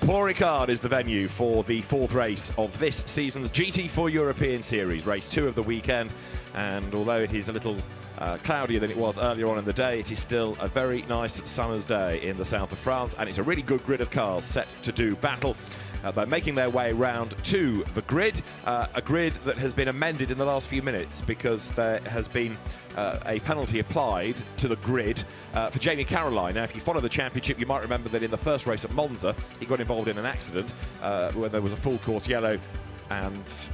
Paul Ricard is the venue for the fourth race of this season's GT4 European Series, race 2 of the weekend. And although it is a little cloudier than it was earlier on in the day, it is still a very nice summer's day in the south of France, and it's a really good grid of cars set to do battle. They're making their way round to the grid, a grid that has been amended in the last few minutes because there has been a penalty applied to the grid for Jamie Caroline. Now, if you follow the championship, you might remember that in the first race at Monza, he got involved in an accident when there was a full course yellow and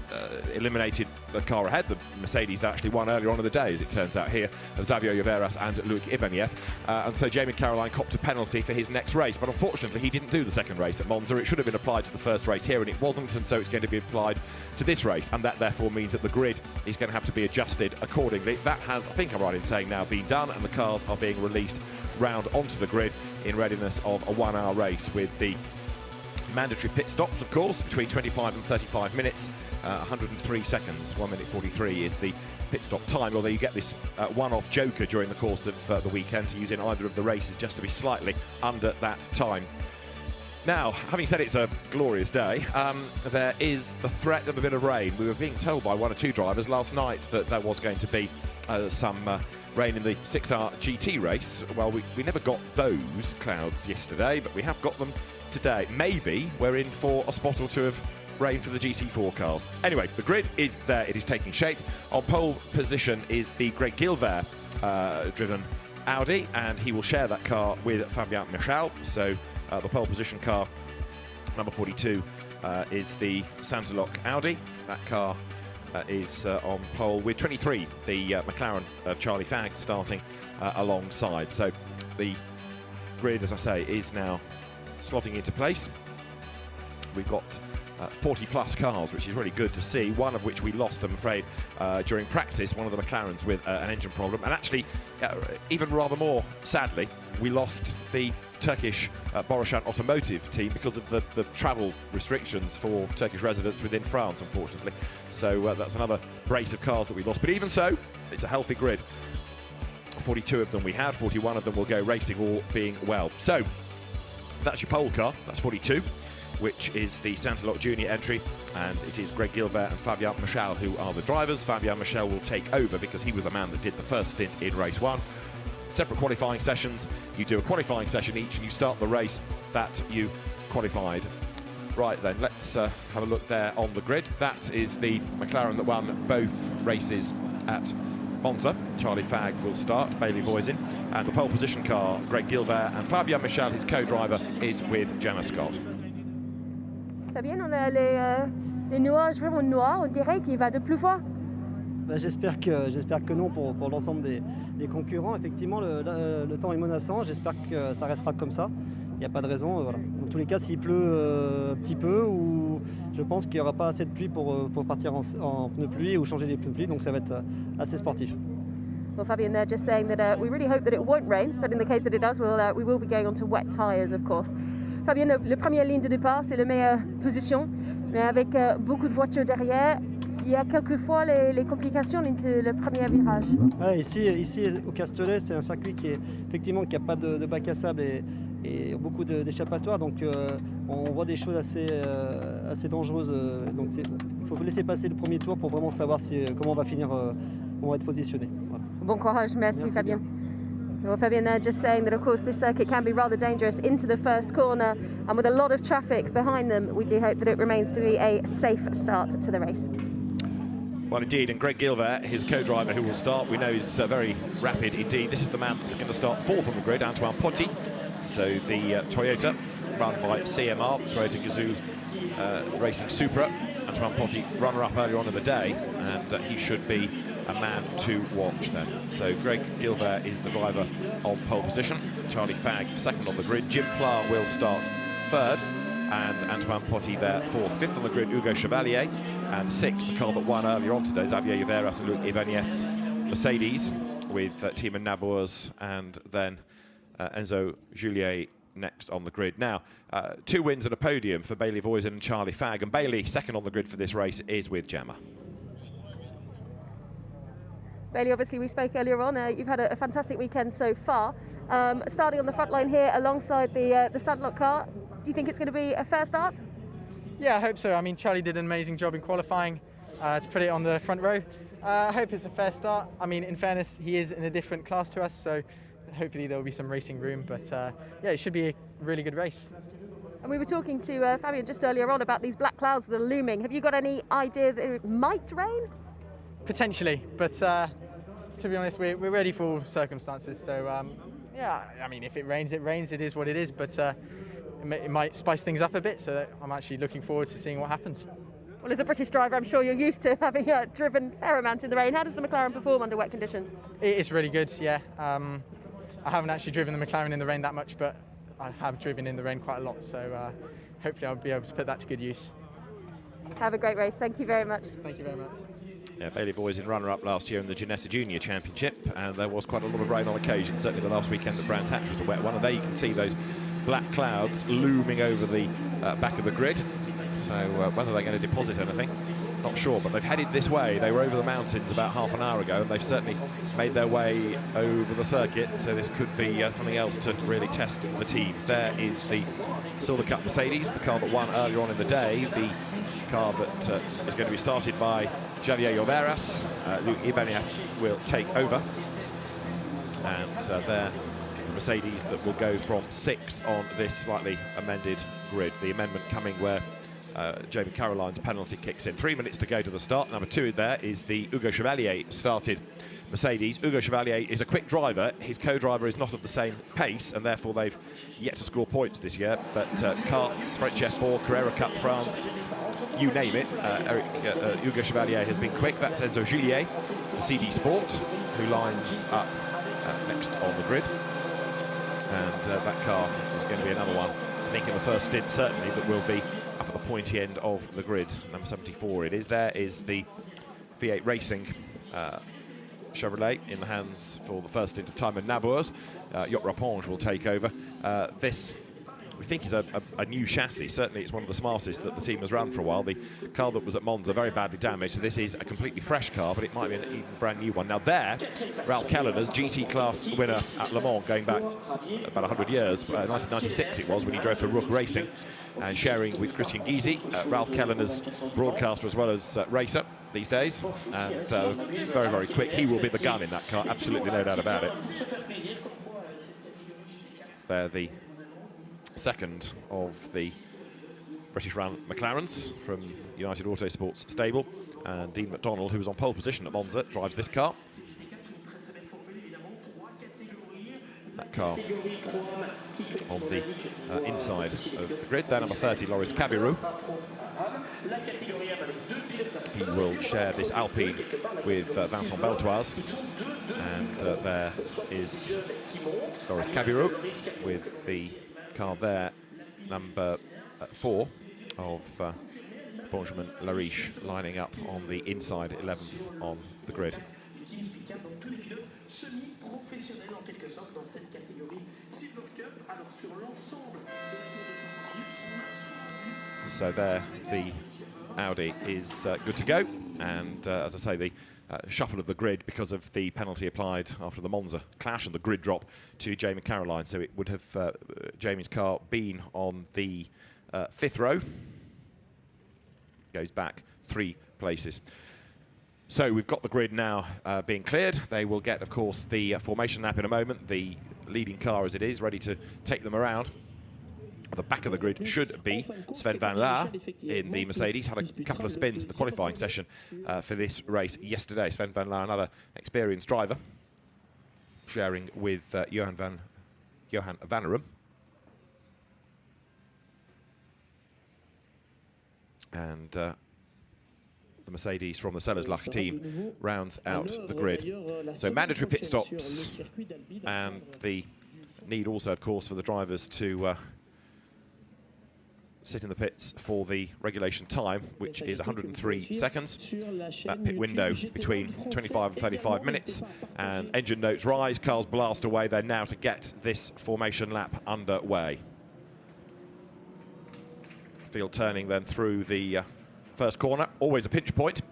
eliminated the car ahead, the Mercedes that actually won earlier on in the day, as it turns out here, Xavier Lloveras and Luc Ivanieff. And so Jamie Caroline copped a penalty for his next race, but unfortunately he didn't do the second race at Monza. It should have been applied to the first race here, and it wasn't, and so it's going to be applied to this race, and that therefore means that the grid is going to have to be adjusted accordingly. That has, I think I'm right in saying now, been done, and the cars are being released round onto the grid in readiness of a 1 hour race with the mandatory pit stops, of course, between 25 and 35 minutes, 103 seconds, 1 minute 43 is the pit stop time, although you get this one-off joker during the course of the weekend to use in either of the races just to be slightly under that time. Now, having said it's a glorious day, there is the threat of a bit of rain. We were being told by 1 or 2 drivers last night that there was going to be some rain in the 6-hour GT race. Well, we never got those clouds yesterday, but we have got them today. Maybe we're in for a spot or two of rain for the GT4 cars. Anyway, the grid is there, it is taking shape. On pole position is the Greg Gilbert driven Audi, and he will share that car with Fabien Michel. So the pole position car, number 42, is the Sanderlock Audi. That car is on pole with 23, the McLaren of Charlie Fagg starting alongside. So the grid, as I say, is now slotting into place. We've got 40 plus cars, which is really good to see, one of which we lost, I'm afraid, during practice, one of the McLarens with an engine problem, and actually even rather more sadly we lost the Turkish Boroshan Automotive team because of the travel restrictions for Turkish residents within France, unfortunately. So that's another brace of cars that we lost, but even so, it's a healthy grid. 42 of them we had, 41 of them will go racing, all being well. So that's your pole car, that's 42, which is the Sanderlock Junior entry, and it is Greg Gilbert and Fabien Michel who are the drivers. Fabien Michel will take over because he was the man that did the first stint in race 1. Separate qualifying sessions, you do a qualifying session each and you start the race that you qualified. Right then, let's have a look there on the grid. That is the McLaren that won both races at Monza. Charlie Fagg will start, Bailey Voisin, and the pole position car, Greg Gilbert, and Fabien Michel, his co-driver, is with Gemma Scott. Fabien, on a les nuages vraiment noirs, on dirait qu'il va de plus fort. J'espère que non pour l'ensemble des concurrents. Effectivement, le temps est menaçant, j'espère que ça restera comme ça. Il n'y a pas de raison. Voilà. Dans tous les cas, s'il pleut un petit peu, ou je pense qu'il n'y aura pas assez de pluie pour partir en pneus pluie ou changer les pneus pluie, donc ça va être assez sportif. Well, Fabien, they're just saying that we really hope that it won't rain, but in the case that it does, we will be going on to wet tyres, of course. Fabien, le première ligne de départ, c'est la meilleure position, mais avec beaucoup de voitures derrière, il y a quelquefois les complications entre le premier virage. Ouais, ici au Castellet, c'est un circuit qui n'a pas de bac à sable et beaucoup d'échappatoires, donc on voit des choses assez dangereuses. Donc il faut laisser passer le premier tour pour vraiment savoir comment on va finir, comment on va être positionné. Voilà. Bon courage, merci Fabien. Well, Fabien, they're just saying that, of course, this circuit can be rather dangerous into the first corner, and with a lot of traffic behind them, we do hope that it remains to be a safe start to the race. Well, indeed, and Greg Gilbert, his co-driver who will start, we know is very rapid indeed. This is the man that's going to start 4th on the grid, Antoine Potti. So the Toyota, run by CMR, Toyota Gazoo Racing Supra. Antoine Potti, runner-up earlier on in the day, and he should be a man to watch then. So Greg Gilbert is the driver on pole position. Charlie Fagg 2nd on the grid. Jim Pla will start 3rd, and Antoine Potti there 4th. 5th on the grid, Hugo Chevalier, and 6th, the car that won earlier on today, Xavier Lloveras and Luc Ivanieff's Mercedes, with Timon Nabours and then Enzo Juliet next on the grid. Now, 2 wins and a podium for Bailey Voisin and Charlie Fagg, and Bailey 2nd on the grid for this race is with Gemma. Bailey, obviously we spoke earlier on, you've had a fantastic weekend so far. Starting on the front line here alongside the Sanderlock car, Do you think it's going to be a fair start? Yeah, I hope so. I mean, Charlie did an amazing job in qualifying to put it on the front row. I hope it's a fair start. I mean, in fairness, he is in a different class to us, so hopefully there will be some racing room. But yeah, it should be a really good race. And we were talking to Fabian just earlier on about these black clouds that are looming. Have you got any idea that it might rain? Potentially, but to be honest, we're ready for all circumstances. So yeah, I mean, if it rains, it rains. It is what it is. But it might spice things up a bit. So I'm actually looking forward to seeing what happens. Well, as a British driver, I'm sure you're used to having driven a fair amount in the rain. How does the McLaren perform under wet conditions? It's really good, yeah. I haven't actually driven the McLaren in the rain that much, but I have driven in the rain quite a lot. So hopefully I'll be able to put that to good use. Have a great race. Thank you very much. Thank you very much. Yeah, Bailey Boys in runner-up last year in the Ginetta Junior Championship, and there was quite a lot of rain on occasion. Certainly the last weekend at Brands Hatch was a wet one, and there you can see those black clouds looming over the back of the grid. So whether they're going to deposit anything, not sure, but they've headed this way. They were over the mountains about half an hour ago, and they've certainly made their way over the circuit, so this could be something else to really test the teams. There is the Silver Cup Mercedes, the car that won earlier on in the day, the car that is going to be started by Javier Lloveras. Luc Ibanez will take over, and they're the Mercedes that will go from 6th on this slightly amended grid. The amendment coming where Jamie Caroline's penalty kicks in. 3 minutes to go to the start. Number 2 there is the Hugo Chevalier started Mercedes. Hugo Chevalier is a quick driver. His co-driver is not at the same pace, and therefore they've yet to score points this year. But karts, French F4, Carrera Cup France, you name it, Hugo Chevalier has been quick. That's Enzo Juliet for CD Sports, who lines up next on the grid. And that car is going to be another one, I think in the first stint certainly, that will be up at the pointy end of the grid. Number 74 it is. There is the V8 Racing Chevrolet in the hands for the first stint of Timon Nabours. Yacht Raponge will take over. This, we think, is a new chassis. Certainly it's one of the smartest that the team has run for a while. The car that was at Monza very badly damaged, so this is a completely fresh car, but it might be an even brand new one. Now there, Ralph Kellner's GT class winner at Le Mans, going back about 100 years, 1996 it was, when he drove for Rook Racing, and sharing with Christian Gysi, Ralph Kellner's broadcaster as well as racer these days, and very, very quick. He will be the gun in that car, absolutely no doubt about it. They're the second of the British-run McLarens from United Autosports stable, and Dean McDonald, who was on pole position at Monza, drives this car. That car on the inside of the grid. There, number 30, Loris Cabirou. He will share this Alpine with Vincent Beltoise. And there is Loris Cabirou with the car there, number 4 of Benjamin Lariche, lining up on the inside 11th on the grid. So there, the Audi is good to go, and as I say, the shuffle of the grid because of the penalty applied after the Monza clash and the grid drop to Jamie Caroline. So it would have Jamie's car been on the 5th row. Goes back 3 places. So we've got the grid now being cleared. They will get, of course, the formation lap in a moment. The leading car, as it is, ready to take them around. The back of the grid should be Sven van Laar in the Mercedes. Had a couple of spins in the qualifying session for this race yesterday. Sven van Laar, another experienced driver, sharing with Johan van Arum. And the Mercedes from the Sellerslach team rounds out the grid. So mandatory pit stops, and the need also, of course, for the drivers to sit in the pits for the regulation time, which is 103 seconds. That pit window between 25 and 35 minutes. And engine notes rise, cars blast away. They're now to get this formation lap underway. Field turning then through the first corner, always a pinch point.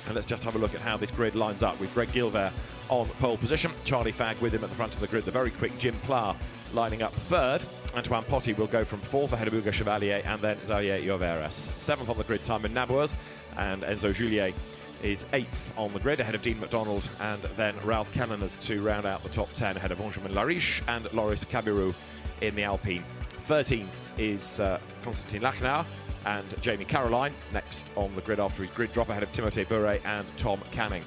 And let's just have a look at how this grid lines up with Greg Gilbert on pole position. Charlie Fagg with him at the front of the grid. The very quick Jim Pla lining up third. Antoine Potty will go from fourth ahead of Hugo Chevalier and then Xavier Lloveras. Seventh on the grid, Timon Nabours, and Enzo Juliet is eighth on the grid ahead of Dean McDonald and then Ralph Kelleners to round out the top 10 ahead of Benjamin Lariche and Loris Cabirou in the Alpine. 13th is Constantin Lachnauer and Jamie Caroline next on the grid after his grid drop ahead of Timothée Bure and Tom Canning.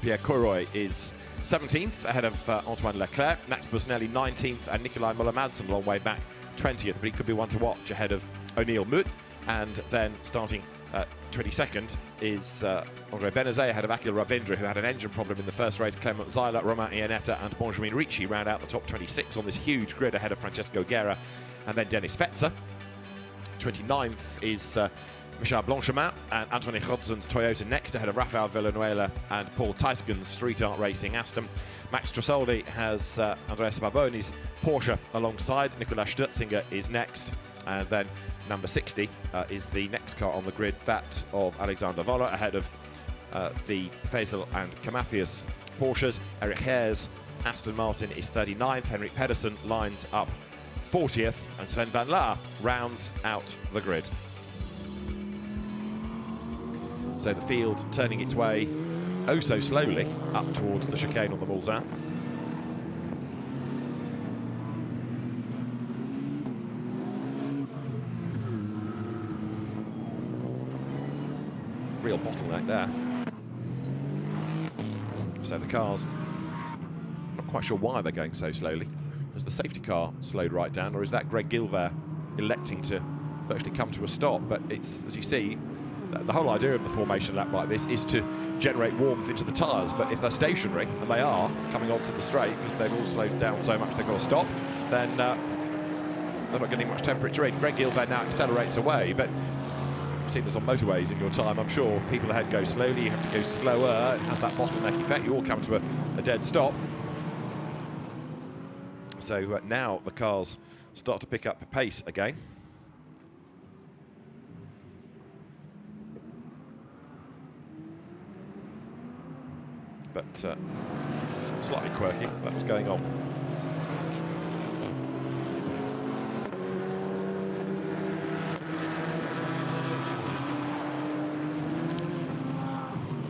Pierre Courroy is 17th ahead of Antoine Leclerc, Max Busnelli 19th and Nikolai Muller-Madsen a long way back 20th, but he could be one to watch ahead of O'Neill Mutt. And then starting 22nd is Andre Benazet ahead of Akil Rabindra, who had an engine problem in the first race. Clement Zeiler, Romain Iannetta and Benjamin Ricci round out the top 26 on this huge grid ahead of Francesco Guerra and then Dennis Fetzer. 29th is Michel Blanchemin and Anthony Hodgson's Toyota next ahead of Rafael Villanueva and Paul Tysken's Street Art Racing Aston. Max Trasoldi has Andreas Barboni's Porsche alongside. Nicolas Stürzinger is next, and then number 60 is the next car on the grid, that of Alexander Voller ahead of the Faisal and Camafias Porsches. Eric Hare's Aston Martin is 39th. Henrik Pedersen lines up 40th and Sven van Laar rounds out the grid. So the field turning its way oh so slowly up towards the chicane on the Mulsanne. Real bottleneck there. So the cars, not quite sure why they're going so slowly. Has the safety car slowed right down, or is that Greg Gilbert electing to virtually come to a stop? But it's, as you see, the whole idea of the formation lap like this is to generate warmth into the tyres. But if they're stationary, and they are coming onto the straight because they've all slowed down so much they've got to stop, then they're not getting much temperature in. Greg Gilbert now accelerates away, but you've seen this on motorways in your time, I'm sure. People ahead go slowly, you have to go slower. It has that bottleneck effect. You all come to a dead stop. So now the cars start to pick up pace again. But slightly quirky, that was going on.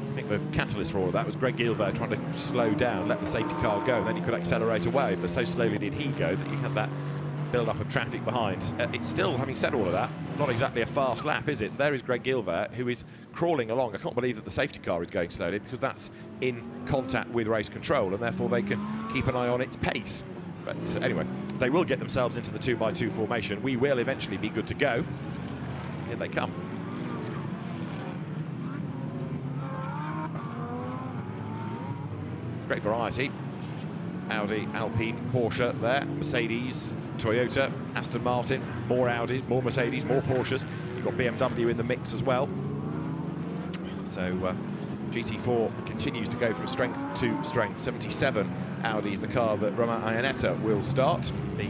I think the catalyst for all of that was Greg Gilbert trying to slow down, let the safety car go, and then he could accelerate away, but so slowly did he go that you had that build-up of traffic behind. It's still, having said all of that, not exactly a fast lap, is it? There is Greg Gilbert, who is crawling along. I can't believe that the safety car is going slowly, because that's in contact with race control, and therefore they can keep an eye on its pace. But anyway, they will get themselves into the 2x2 formation. We will eventually be good to go. Here they come. Great variety. Audi, Alpine, Porsche there, Mercedes, Toyota, Aston Martin, more Audis, more Mercedes, more Porsches. You've got BMW in the mix as well. So GT4 continues to go from strength to strength. 77 Audi is the car that Romain Iannetta will start. The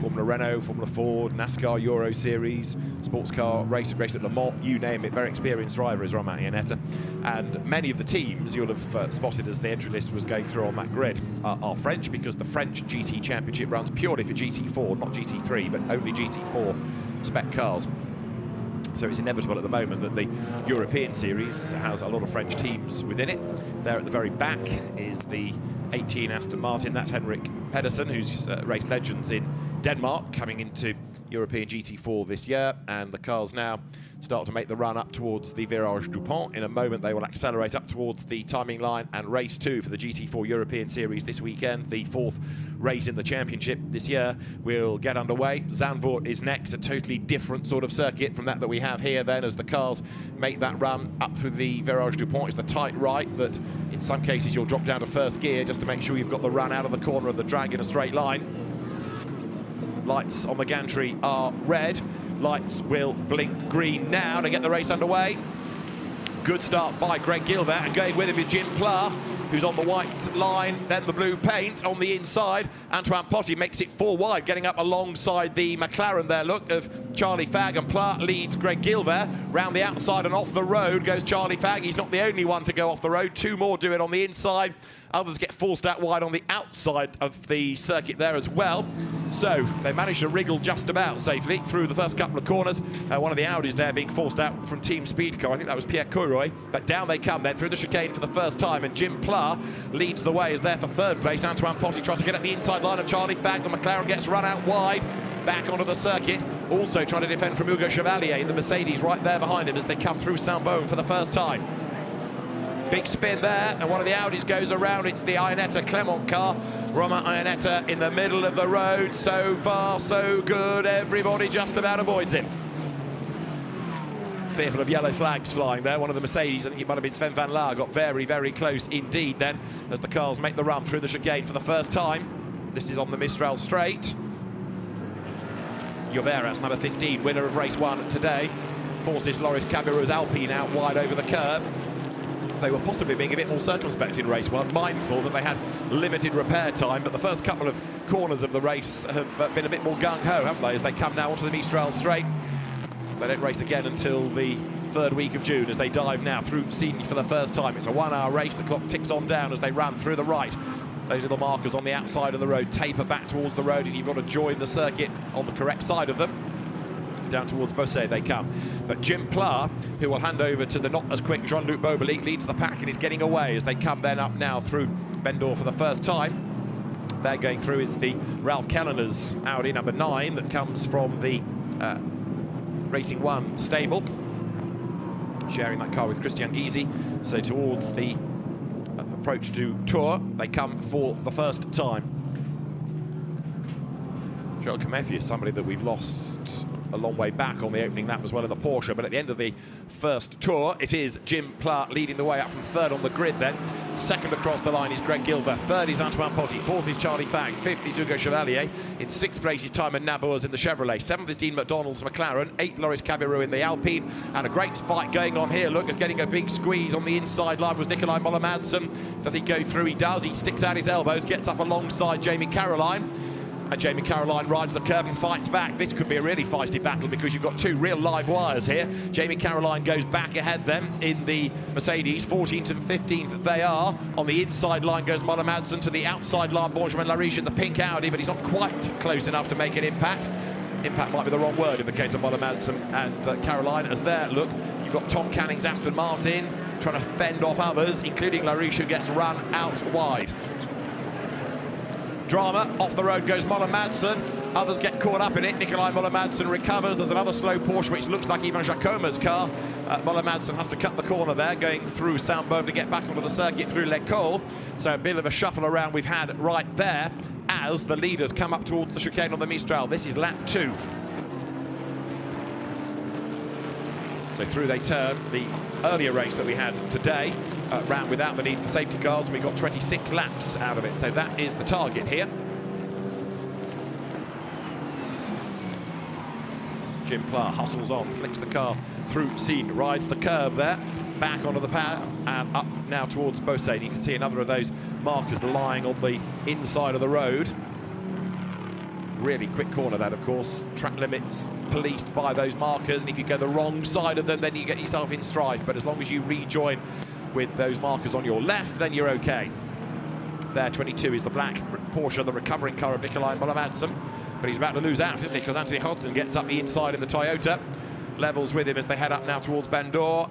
Formula Renault, Formula Ford, NASCAR Euro Series, sports car race at Le Mans, you name it, very experienced driver is Romain Iannetta. And many of the teams you'll have spotted as the entry list was going through on that grid are French, because the French GT Championship runs purely for GT4, not GT3, but only GT4 spec cars. So it's inevitable at the moment that the European Series has a lot of French teams within it. There at the very back is the 18 Aston Martin. That's Henrik Pedersen, who's raced Legends in Denmark, coming into European GT4 this year. And the cars now start to make the run up towards the Virage du Pont. In a moment, they will accelerate up towards the timing line and race 2 for the GT4 European Series this weekend, the 4th race in the championship this year. Will get underway. Zandvoort is next, a totally different sort of circuit from that we have here then, as the cars make that run up through the Virage du Pont. It's the tight right that in some cases you'll drop down to first gear just to make sure you've got the run out of the corner of the drag in a straight line. Lights on the gantry are red. Lights will blink green now to get the race underway. Good start by Greg Gilbert, and going with him is Jim Pla. who's on the white line, then the blue paint on the inside. Antoine Potty makes it 4 wide, getting up alongside the McLaren there, look, of Charlie Fagg, and Pla leads Greg Gilbert. Round the outside and off the road goes Charlie Fagg. He's not the only one to go off the road. 2 more do it on the inside. Others get forced out wide on the outside of the circuit there as well. So they managed to wriggle just about safely through the first couple of corners. One of the Audis there being forced out from Team Speedcar. I think that was Pierre Courroy. But down they come then through the chicane for the first time. And Jim Pla leads the way, is there for 3rd place. Antoine Potty tries to get at the inside line of Charlie Fagg. The McLaren gets run out wide. Back onto the circuit. Also trying to defend from Hugo Chevalier in the Mercedes right there behind him as they come through Saint-Baume for the first time. Big spin there, and one of the Audis goes around. It's the Ionetta Clement car. Romain Ionetta in the middle of the road. So far, so good. Everybody just about avoids him. Fearful of yellow flags flying there. One of the Mercedes, I think it might have been Sven van Laar, got very, very close indeed then as the cars make the run through the chicane for the first time. This is on the Mistral Straight. Lloveras, number 15, winner of race 1 today, forces Loris Cabirou's Alpine out wide over the curb. They were possibly being a bit more circumspect in race 1, mindful that they had limited repair time, but the first couple of corners of the race have been a bit more gung-ho, haven't they, as they come now onto the Mistral Straight. They don't race again until the 3rd week of June as they dive now through Signes for the first time. It's a 1-hour race. The clock ticks on down as they run through the right. Those little markers on the outside of the road taper back towards the road, and you've got to join the circuit on the correct side of them. Down towards Beausset they come. But Jim Pla, who will hand over to the not as quick Jean-Luc Beaubelic, leads the pack and is getting away as they come then up now through Bendor for the first time. They're going through, it's the Ralph Kellener's Audi number 9 that comes from the Racing One stable, sharing that car with Christian Gysi. So towards the approach to Tours, they come for the first time. Joel Comefi is somebody that we've lost a long way back on the opening lap as well in the Porsche, but at the end of the first tour, it is Jim Pla leading the way up from 3rd on the grid then. 2nd across the line is Greg Gilbert, 3rd is Antoine Potty, 4th is Charlie Fagg, 5th is Hugo Chevalier, in 6th place is Timon Nabours in the Chevrolet, 7th is Dean McDonald's McLaren, 8th Loris Cabirou in the Alpine, and a great fight going on here. Look, it's getting a big squeeze on the inside line was Nikolai Moller-Madsen. Does he go through? He does. He sticks out his elbows, gets up alongside Jamie Caroline. And Jamie Caroline rides the curb and fights back. This could be a really feisty battle because you've got 2 real live wires here. Jamie Caroline goes back ahead then in the Mercedes. 14th and 15th they are. On the inside line goes Moller-Madsen, to the outside line Benjamin Lariche in the pink Audi, but he's not quite close enough to make an impact. Impact might be the wrong word in the case of Moller-Madsen and Caroline, as there, look, you've got Tom Canning's Aston Martin trying to fend off others, including Lariche, who gets run out wide. Drama, off the road goes Moller-Madsen. Others get caught up in it. Nikolai Moller-Madsen recovers. There's another slow Porsche, which looks like Ivan Jacoma's car. Moller-Madsen has to cut the corner there, going through Saint-Baume to get back onto the circuit through L'École. So a bit of a shuffle around we've had right there as the leaders come up towards the chicane on the Mistral. This is lap 2. So through they turn. The earlier race that we had today ran without the need for safety cars. We got 26 laps out of it, so that is the target here. Jim Pla hustles on, flicks the car through Signes, rides the curb there, back onto the pad and up now towards Beausset. You can see another of those markers lying on the inside of the road. Really quick corner that, of course. Track limits policed by those markers, and if you go the wrong side of them, then you get yourself in strife. But as long as you rejoin with those markers on your left, then you're okay. There, 22 is the black Porsche, the recovering car of Nikolai Moller-Madsen. But he's about to lose out, isn't he? Because Anthony Hodgson gets up the inside in the Toyota, levels with him as they head up now towards Bendor.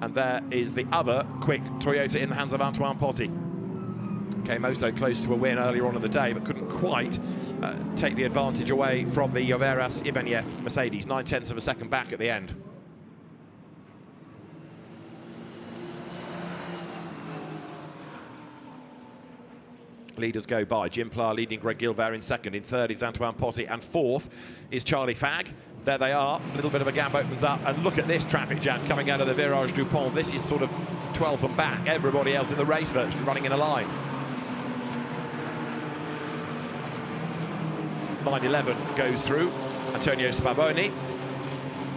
And there is the other quick Toyota in the hands of Antoine Potty. Came oh so close to a win earlier on in the day, but couldn't quite take the advantage away from the Lloveras Ibanez Mercedes. 9/10 of a second back at the end. Leaders go by. Jim Pla leading Greg Gilbert in 2nd. In 3rd is Antoine Potty, and 4th is Charlie Fagg. There they are. A little bit of a gap opens up, and look at this traffic jam coming out of the Virage du Pont. This is sort of 12 and back. Everybody else in the race virtually running in a line. 9/11 goes through. Antonio Sbarboni,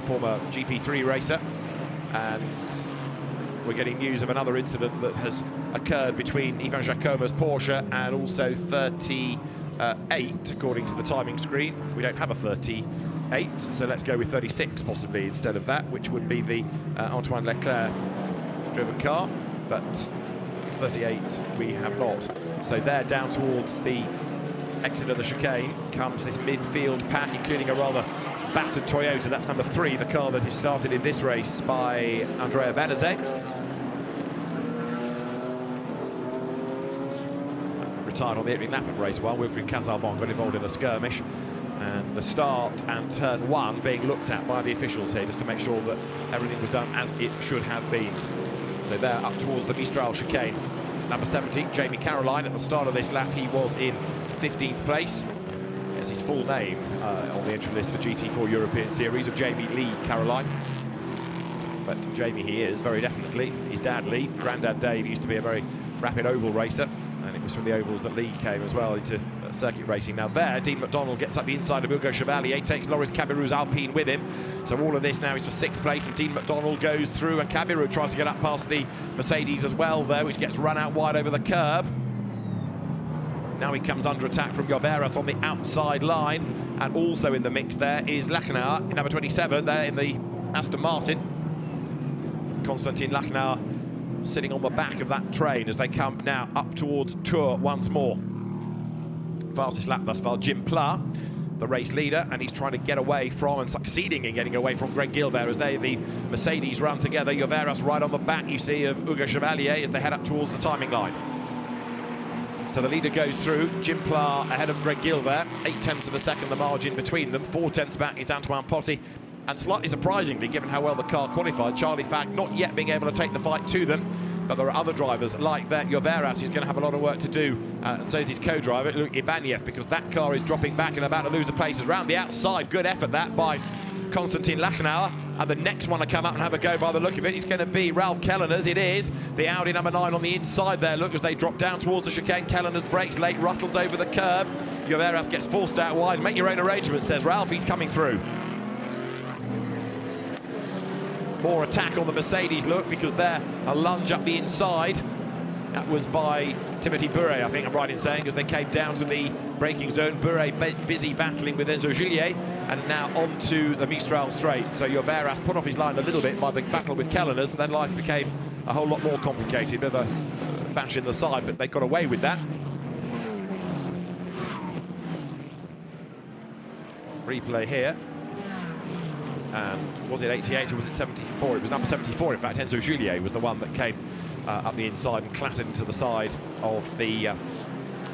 former GP3 racer, and we're getting news of another incident that has occurred between Ivan Jacoma's Porsche and also 38, according to the timing screen. We don't have a 38, so let's go with 36 possibly instead of that, which would be the Antoine Leclerc driven car, but 38 we have not. So there, down towards the exit of the chicane, comes this midfield pack, including a rather battered Toyota. That's number 3, the car that is started in this race by Andrea Benazet. Retired on the opening lap of race 1. Wilfried Casalbon got involved in a skirmish, and the start and turn 1 being looked at by the officials here just to make sure that everything was done as it should have been. So there, up towards the Mistral chicane, number 70, Jamie Caroline. At the start of this lap, he was in 15th place. It's his full name on the entry list for GT4 European Series of Jamie Lee Caroline. But Jamie he is, very definitely. His dad Lee, granddad Dave, used to be a very rapid oval racer, and it was from the ovals that Lee came as well into circuit racing. Now there, Dean McDonald gets up the inside of Hugo Chevalier, takes Loris Cabirou's Alpine with him. So all of this now is for 6th place, and Dean McDonald goes through, and Cabirou tries to get up past the Mercedes as well there, which gets run out wide over the curb. Now he comes under attack from Lloveras on the outside line, and also in the mix there is Lachenauer in number 27 there in the Aston Martin. Konstantin Lachenauer sitting on the back of that train as they come now up towards Tours once more. Fastest lap thus far, Jim Pla, the race leader, and he's trying to get away from and succeeding in getting away from Greg Gilbert as they, the Mercedes, run together. Lloveras right on the back, you see, of Hugo Chevalier as they head up towards the timing line. So the leader goes through, Jim Pla ahead of Greg Gilbert, 0.8 of a second the margin between them. 0.4 back is Antoine Potty, and slightly surprisingly, given how well the car qualified, Charlie Fagg not yet being able to take the fight to them. But there are other drivers like that. Lloveras, who's going to have a lot of work to do, and so is his co-driver, Luc Ibaniev, because that car is dropping back and about to lose the places. Round the outside, good effort that by Konstantin Lachenauer. And the next one to come up and have a go by the look of it is going to be Ralph Kellener's. It is the Audi number 9 on the inside there. Look, as they drop down towards the chicane, Kellener's brakes late, rattles over the curb. Lloveras gets forced out wide. Make your own arrangements, says Ralph. He's coming through. More attack on the Mercedes, look, because they're a lunge up the inside. That was by Timothy Bure, I think I'm right in saying, as they came down to the braking zone. Bure busy battling with Enzo Gillier, and now onto the Mistral straight. So Lloveras put off his line a little bit by the battle with Kellener's, and then life became a whole lot more complicated. Bit of a bash in the side, but they got away with that. Replay here. And was it 88 or was it 74? It was number 74, in fact. Enzo Gillier was the one that came up the inside and clattered into the side of the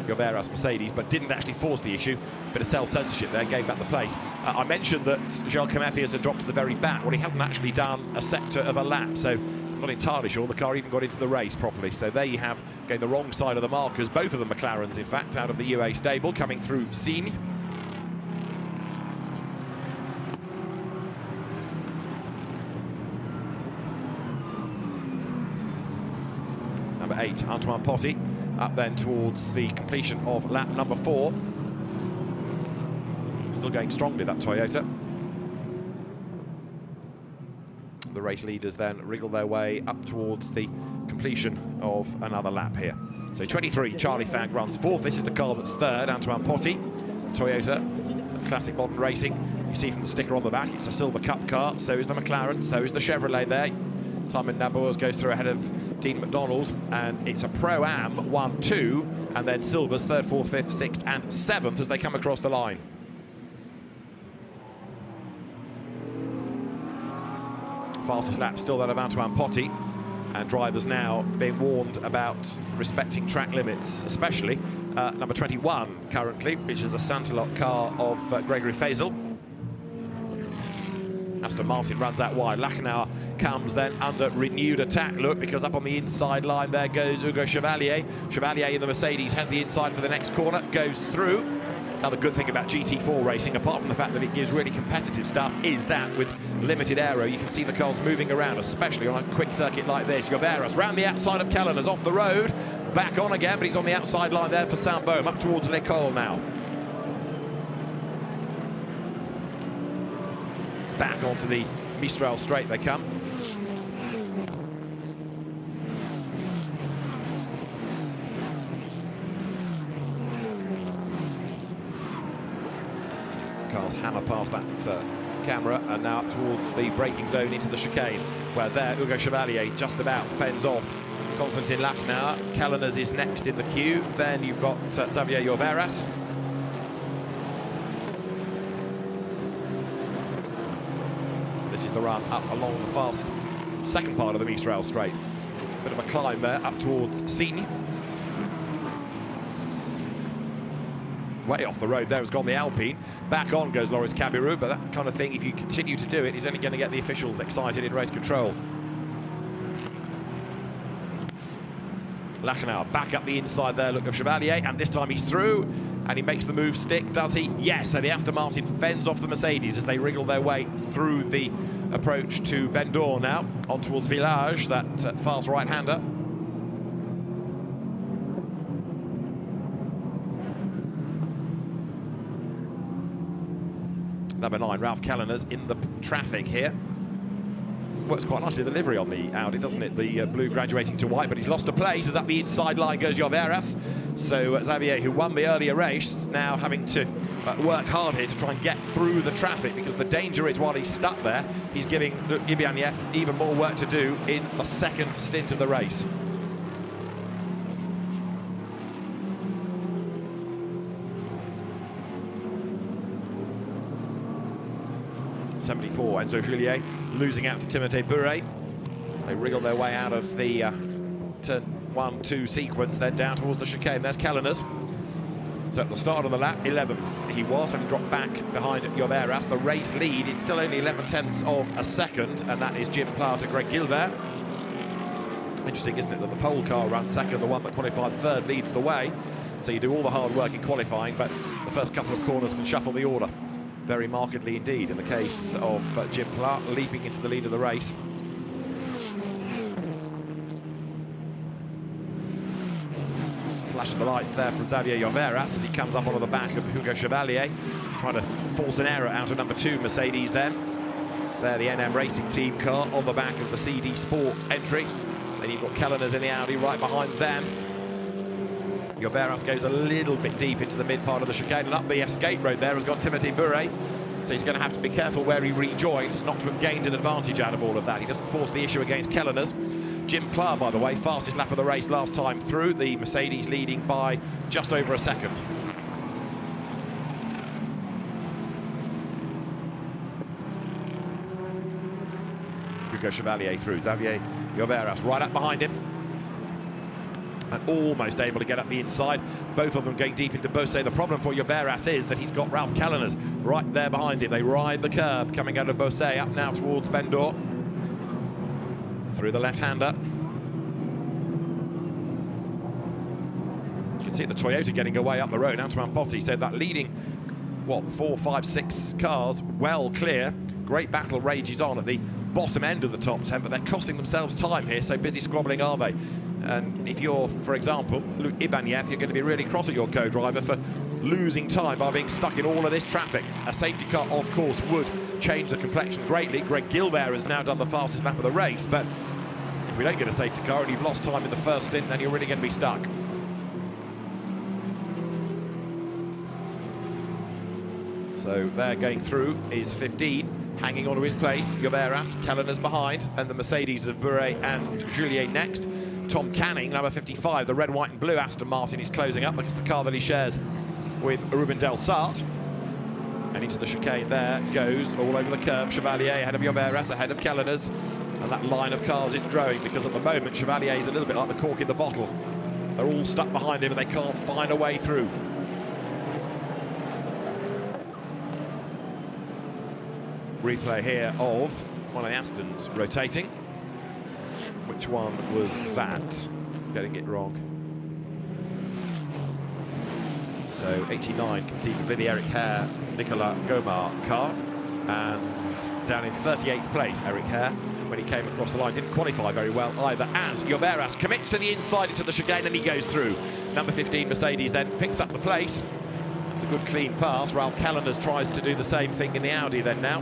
Lloveras Mercedes, but didn't actually force the issue. Bit of self-censorship there, gave back the place. I mentioned that Joel Comethius had dropped to the very back. Well, he hasn't actually done a sector of a lap, so I'm not entirely sure the car even got into the race properly. So there you have, going the wrong side of the markers, both of the McLarens, in fact, out of the UA stable, coming through Signes. Number 8, Antoine Potty, up then towards the completion of lap number 4. Still going strongly, that Toyota. The race leaders then wriggle their way up towards the completion of another lap here. So 23, Charlie Fagg runs 4th. This is the car that's 3rd, Antoine Potty. Toyota, classic modern racing. You see from the sticker on the back, it's a Silver Cup car. So is the McLaren, so is the Chevrolet there. Timon Nabours goes through ahead of Dean McDonald, and it's a Pro-Am 1-2, and then Silver's 3rd, 4th, 5th, 6th and 7th as they come across the line. Fastest lap still that of Antoine Potty, and drivers now being warned about respecting track limits, especially number 21 currently, which is the Santalot car of Gregory Faisal. Aston Martin runs out wide. Lachenauer comes then under renewed attack, look, because up on the inside line there goes Hugo Chevalier. Chevalier in the Mercedes has the inside for the next corner, goes through. Another good thing about GT4 racing, apart from the fact that it gives really competitive stuff, is that with limited aero, you can see the cars moving around, especially on a quick circuit like this. Lloveras round the outside of Kellener's, off the road, back on again, but he's on the outside line there for Saint-Baume, up towards L'École now. Back onto the Mistral straight they come. cars hammer past that camera, and now up towards the braking zone into the chicane, where there Hugo Chevalier just about fends off Konstantin Lachenauer. Kallinas is next in the queue. Then you've got Xavier Lloveras. This is the run up along the fast second part of the Mistral Straight. Bit of a climb there up towards Signes. Way off the road there has gone the Alpine. Back on goes Loris Cabirou, but that kind of thing, if you continue to do it, is only going to get the officials excited in race control. Lachenauer back up the inside there, look of Chevalier, and this time he's through, and he makes the move stick, does he? Yes, so the Aston Martin fends off the Mercedes as they wriggle their way through the approach to Bendor now, on towards Village, that fast right-hander. Number 9, Ralph Kallinas in the traffic here. Works quite nicely, the livery on the Audi, doesn't it? The blue graduating to white, but he's lost a place as up the inside line goes Lloveras. So Xavier, who won the earlier race, now having to work hard here to try and get through the traffic, because the danger is while he's stuck there, he's giving Ibañez even more work to do in the second stint of the race. '74, Enzo Juliet losing out to Timothée Bouret. They wriggle their way out of the turn 1-2 sequence, then down towards the chicane. There's Kallinas. So at the start of the lap, 11th he was, having dropped back behind Lloveras. The race lead is still only 11/10 of a second, and that is Jim Pla to Greg Gilbert. Interesting, isn't it, that the pole car runs second, the one that qualified third leads the way. So you do all the hard work in qualifying, but the first couple of corners can shuffle the order very markedly indeed, in the case of Jim Pla leaping into the lead of the race. Flash of the lights there from Xavier Lloveras as he comes up onto the back of Hugo Chevalier, trying to force an error out of number 2 Mercedes then. There the NM Racing Team car on the back of the CD Sport entry. Then you've got Kallinas in the Audi right behind them. Lloveras goes a little bit deep into the mid part of the chicane, and up the escape road there has got Timothée Bouret. So he's going to have to be careful where he rejoins, not to have gained an advantage out of all of that. He doesn't force the issue against Kallinas. Jim Pla, by the way, fastest lap of the race last time through, the Mercedes leading by just over a second. Hugo Chevalier through, Xavier Lloveras right up behind him, and almost able to get up the inside. Both of them going deep into Beausset. The problem for Lloveras is that he's got Ralph Kallinas right there behind him. They ride the curb coming out of Beausset up now towards Bendor. Through the left-hander. You can see the Toyota getting away up the road. Antoine Potti said that leading, what, 4, 5, 6 cars well clear. Great battle rages on at the bottom end of the top 10, but they're costing themselves time here, so busy squabbling are they. And if you're, for example, Luc Ibañez, you're going to be really cross at your co-driver for losing time by being stuck in all of this traffic. A safety car, of course, would change the complexion greatly. Greg Gilbert has now done the fastest lap of the race, but if we don't get a safety car and you've lost time in the first stint, then you're really going to be stuck. So there going through is 15, hanging onto his place. Lloveras, Kallinas behind, and the Mercedes of Bouret and Juliet next. Tom Canning, number 55, the red, white and blue Aston Martin, is closing up. That's the car that he shares with Ruben Del Sart. And into the chicane there goes, all over the curb, Chevalier ahead of Lloveras, ahead of Kallinas. And that line of cars is growing, because at the moment Chevalier is a little bit like the cork in the bottle. They're all stuck behind him and they can't find a way through. Replay here of one of the Astons rotating. Which one was that? Getting it wrong. So 89 conceivably the Eric Hare, Nicolas Gomar car, and down in 38th place Eric Hare when he came across the line. Didn't qualify very well either, as Lloveras commits to the inside into the chicane and he goes through. Number 15 Mercedes then picks up the place. It's a good clean pass. Ralph Kallinas tries to do the same thing in the Audi then now.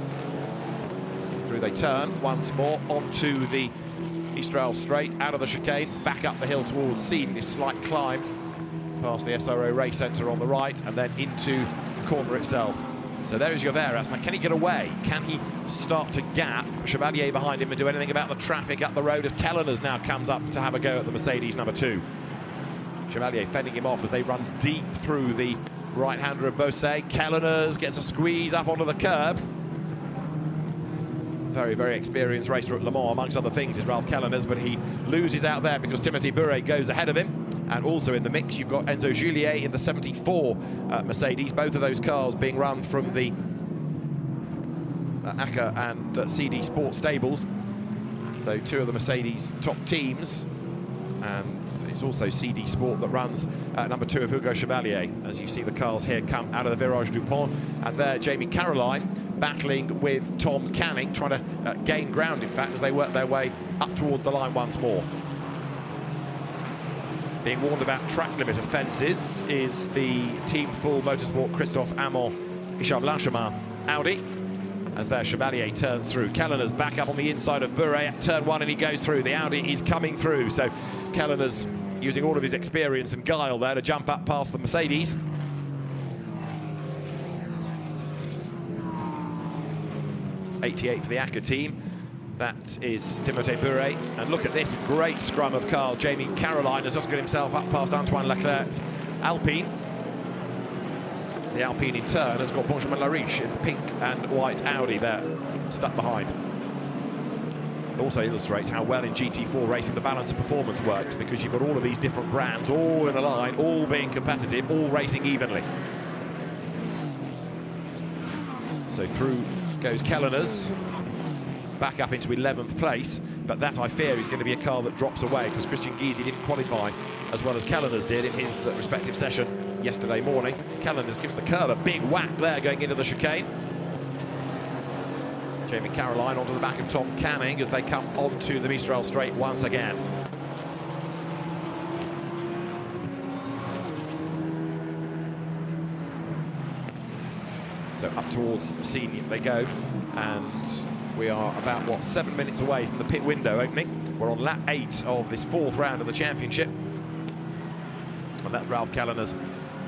Through they turn once more onto the Mistral Straight, out of the chicane, back up the hill towards Signes, this slight climb past the SRO Race Centre on the right, and then into the corner itself. So there is Lloveras. Now, can he get away? Can he start to gap Chevalier behind him and do anything about the traffic up the road as Kelleners now comes up to have a go at the Mercedes number 2? Chevalier fending him off as they run deep through the right-hander of Beausset. Kelleners gets a squeeze up onto the curb. Very, very experienced racer at Le Mans, amongst other things, is Ralph Kelleners, but he loses out there because Timothy Bure goes ahead of him. And also in the mix, you've got Enzo Juliet in the 74 Mercedes, both of those cars being run from the ACA and CD Sport stables. So 2 of the Mercedes top teams. And it's also CD Sport that runs number 2 of Hugo Chevalier. As you see the cars here come out of the Virage du Pont. And there, Jamie Caroline battling with Tom Canning, trying to gain ground, in fact, as they work their way up towards the line once more. Being warned about track limit offences is the Team Full Motorsport Christophe Amon Isham Blanchemin Audi. As their Chevalier turns through. Kelleners back up on the inside of Bure at turn 1, and he goes through. The Audi is coming through, so Kelleners using all of his experience and guile there to jump up past the Mercedes. '88 for the ACA team. That is Timothée Bure. And look at this great scrum of cars. Jamie Caroline has just got himself up past Antoine Leclerc's Alpine. The Alpine in turn has got Benjamin Lariche in the pink and white Audi there, stuck behind. It also illustrates how well in GT4 racing the balance of performance works, because you've got all of these different brands all in the line, all being competitive, all racing evenly. So through goes Kelleners, back up into 11th place, but that, I fear, is going to be a car that drops away, because Christian Gysi didn't qualify as well as Kelleners did in his respective session yesterday morning. Kelleners gives the curb a big whack there going into the chicane. Jamie Caroline onto the back of Tom Canning as they come onto the Mistral straight once again. So up towards Senior they go, and we are about, what, 7 minutes away from the pit window opening. We're on lap 8 of this 4th round of the championship. And that's Ralph Kelleners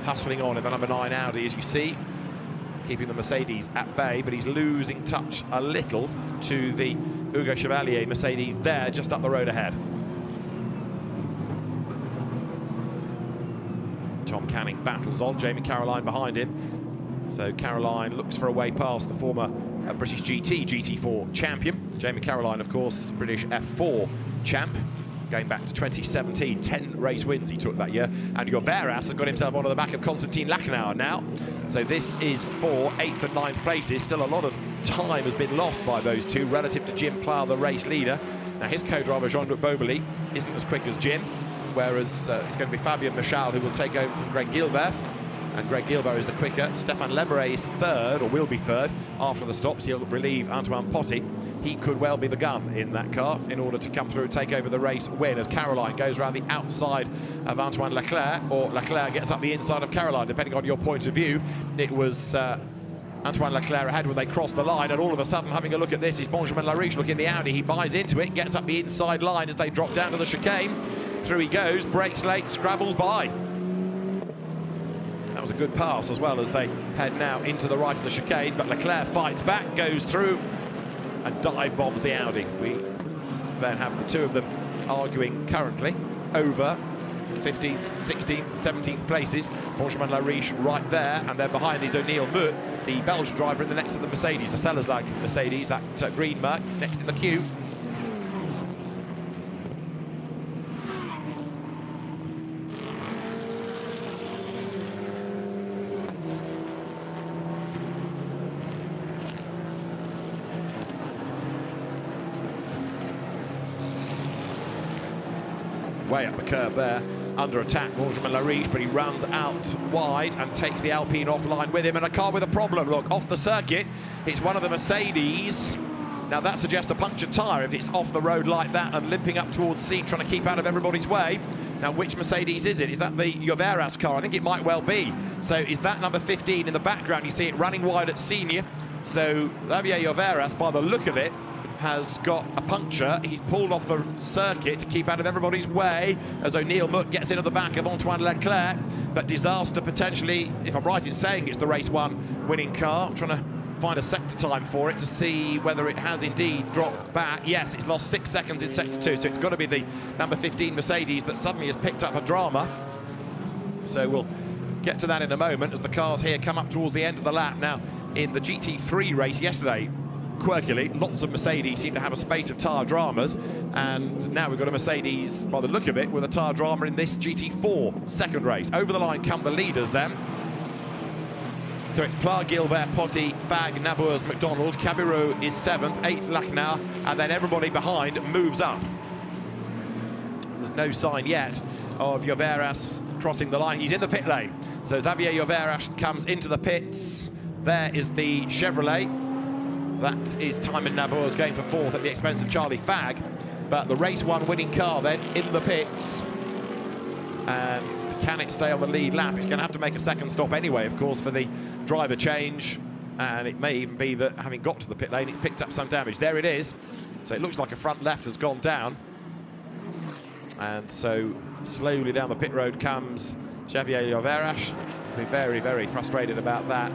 hustling on in the number 9 Audi, as you see, keeping the Mercedes at bay, but he's losing touch a little to the Hugo Chevalier Mercedes there, just up the road ahead. Tom Canning battles on, Jamie Caroline behind him. So Caroline looks for a way past the former British GT4 champion. Jamie Caroline, of course, British F4 champ, going back to 2017, 10 race wins he took that year. And Lloveras has got himself onto the back of Konstantin Lachenauer now. So this is for 8th and 9th places. Still a lot of time has been lost by those two relative to Jim Plough, the race leader. Now his co-driver Jean-Luc Beaubely isn't as quick as Jim, whereas it's going to be Fabien Michal who will take over from Greg Gilbert. And Greg Gilbert is the quicker. Stéphane Lebre is 3rd, or will be 3rd, after the stops. He'll relieve Antoine Potty. He could well be the gun in that car in order to come through and take over the race win, as Caroline goes around the outside of Antoine Leclerc, or Leclerc gets up the inside of Caroline, depending on your point of view. It was Antoine Leclerc ahead when they crossed the line, and all of a sudden, having a look at this, is Benjamin Lariche looking the Audi. He buys into it, gets up the inside line as they drop down to the chicane. Through he goes, brakes late, scrabbles by. That was a good pass as well as they head now into the right of the chicane, but Leclerc fights back, goes through and dive bombs the Audi. We then have the two of them arguing currently over 15th, 16th, 17th places. Benjamin Lariche right there, and then behind is O'Neill Meut, the Belgian driver in the next to the Mercedes, the Sellerslag Mercedes, that green Merc next in the queue. Way up the curb there, under attack, Benjamin Lariche, but he runs out wide and takes the Alpine offline with him, and a car with a problem. Look, off the circuit, it's one of the Mercedes. Now that suggests a punctured tyre if it's off the road like that and limping up towards Seat, trying to keep out of everybody's way. Now, which Mercedes is it? Is that the Lloveras car? I think it might well be. So is that number 15 in the background? You see it running wide at Senior. So Javier Lloveras, by the look of it, has got a puncture. He's pulled off the circuit to keep out of everybody's way as O'Neill Muck gets into the back of Antoine Leclerc. But disaster potentially, if I'm right in saying it's the race 1 winning car. I'm trying to find a sector time for it to see whether it has indeed dropped back. Yes, it's lost 6 seconds in sector 2, so it's got to be the number 15 Mercedes that suddenly has picked up a drama. So we'll get to that in a moment as the cars here come up towards the end of the lap. Now, in the GT3 race yesterday, quirkily, lots of Mercedes seem to have a spate of tyre dramas, and now we've got a Mercedes, by the look of it, with a tyre drama in this GT4 second race. Over the line come the leaders then. So it's Pla, Gilbert, Potty, Fag, Nabours, McDonald. Cabirou is 7th, 8th Lachnau, and then everybody behind moves up. There's no sign yet of Lloveras crossing the line. He's in the pit lane. So Xavier Lloveras comes into the pits. There is the Chevrolet. That is Timon Nabours going for 4th at the expense of Charlie Fag. But the race 1 winning car then in the pits. And can it stay on the lead lap? It's going to have to make a second stop anyway, of course, for the driver change. And it may even be that having got to the pit lane, it's picked up some damage. There it is. So it looks like a front left has gone down. And so slowly down the pit road comes Xavier Lloveras. Be very, very frustrated about that.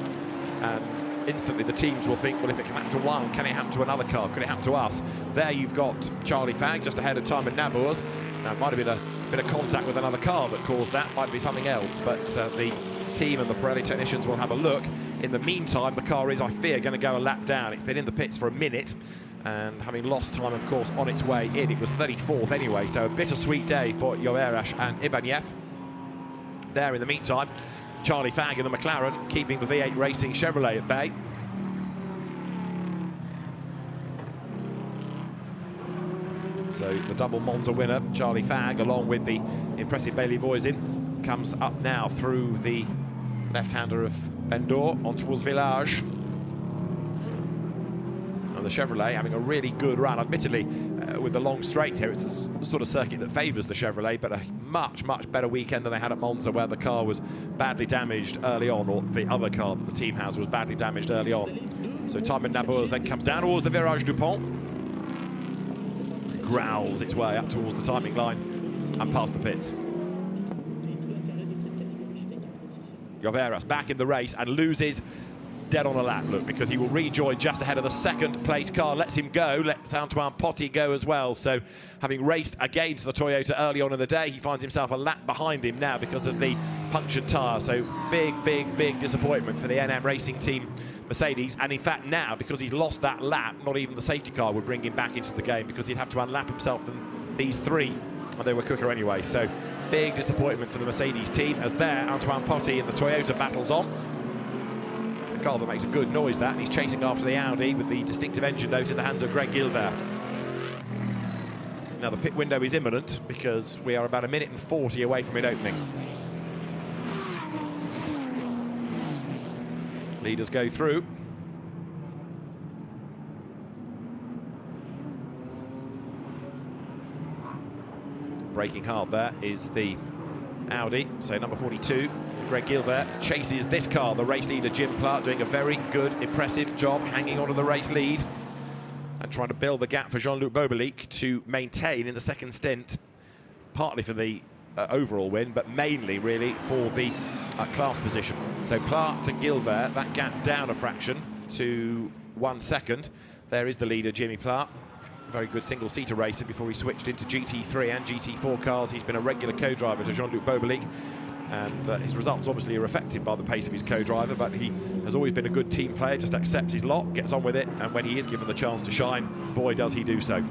And instantly the teams will think, well, if it can happen to one, can it happen to another car? Could it happen to us? There you've got Charlie Fag just ahead of Timon Nabours. Now, it might have been a bit of contact with another car that caused that. Might be something else, but the team and the Pirelli technicians will have a look. In the meantime, the car is, I fear, going to go a lap down. It's been in the pits for a minute, and having lost time, of course, on its way in. It was 34th anyway, so a bittersweet day for Lloveras and Ibanez. There, in the meantime, Charlie Fag in the McLaren, keeping the V8 Racing Chevrolet at bay. So the double Monza winner, Charlie Fag, along with the impressive Bailey Voisin, comes up now through the left-hander of Bendor on towards Village. And the Chevrolet having a really good run, admittedly, with the long straights here. It's the sort of circuit that favours the Chevrolet, but a much, much better weekend than they had at Monza, where the car was badly damaged early on, or the other car that the team has was badly damaged early on. So Timon Nabours then comes down towards the Virage Dupont. Growls its way up towards the timing line and past the pits. Lloveras back in the race and loses dead on a lap, look, because he will rejoin just ahead of the second place car. Lets him go, lets Antoine Potty go as well. So having raced against the Toyota early on in the day, he finds himself a lap behind him now because of the punctured tyre. So big, big, big disappointment for the NM Racing Team Mercedes. And in fact now, because he's lost that lap, not even the safety car would bring him back into the game, because he'd have to unlap himself than these three, and they were quicker anyway. So big disappointment for the Mercedes team, as there Antoine Potty and the Toyota battles on. A car that makes a good noise, that, and he's chasing after the Audi with the distinctive engine note in the hands of Greg Gilbert. Now the pit window is imminent, because we are about 1 minute and 40 away from it opening. Leaders go through. Braking hard there is the Audi, so number 42, Greg Gilbert, chases this car, the race leader Jim Platt, doing a very good, impressive job hanging onto the race lead and trying to build the gap for Jean-Luc Bobelic to maintain in the second stint, partly for the overall win, but mainly really for the class position. So Platt to Gilbert, that gap down a fraction to 1 second. There is the leader, Jimmy Platt. Very good single-seater racer before he switched into GT3 and GT4 cars. He's been a regular co-driver to Jean-Luc Bobelic, and his results obviously are affected by the pace of his co-driver, but he has always been a good team player, just accepts his lot, gets on with it, and when he is given the chance to shine, boy does he do so.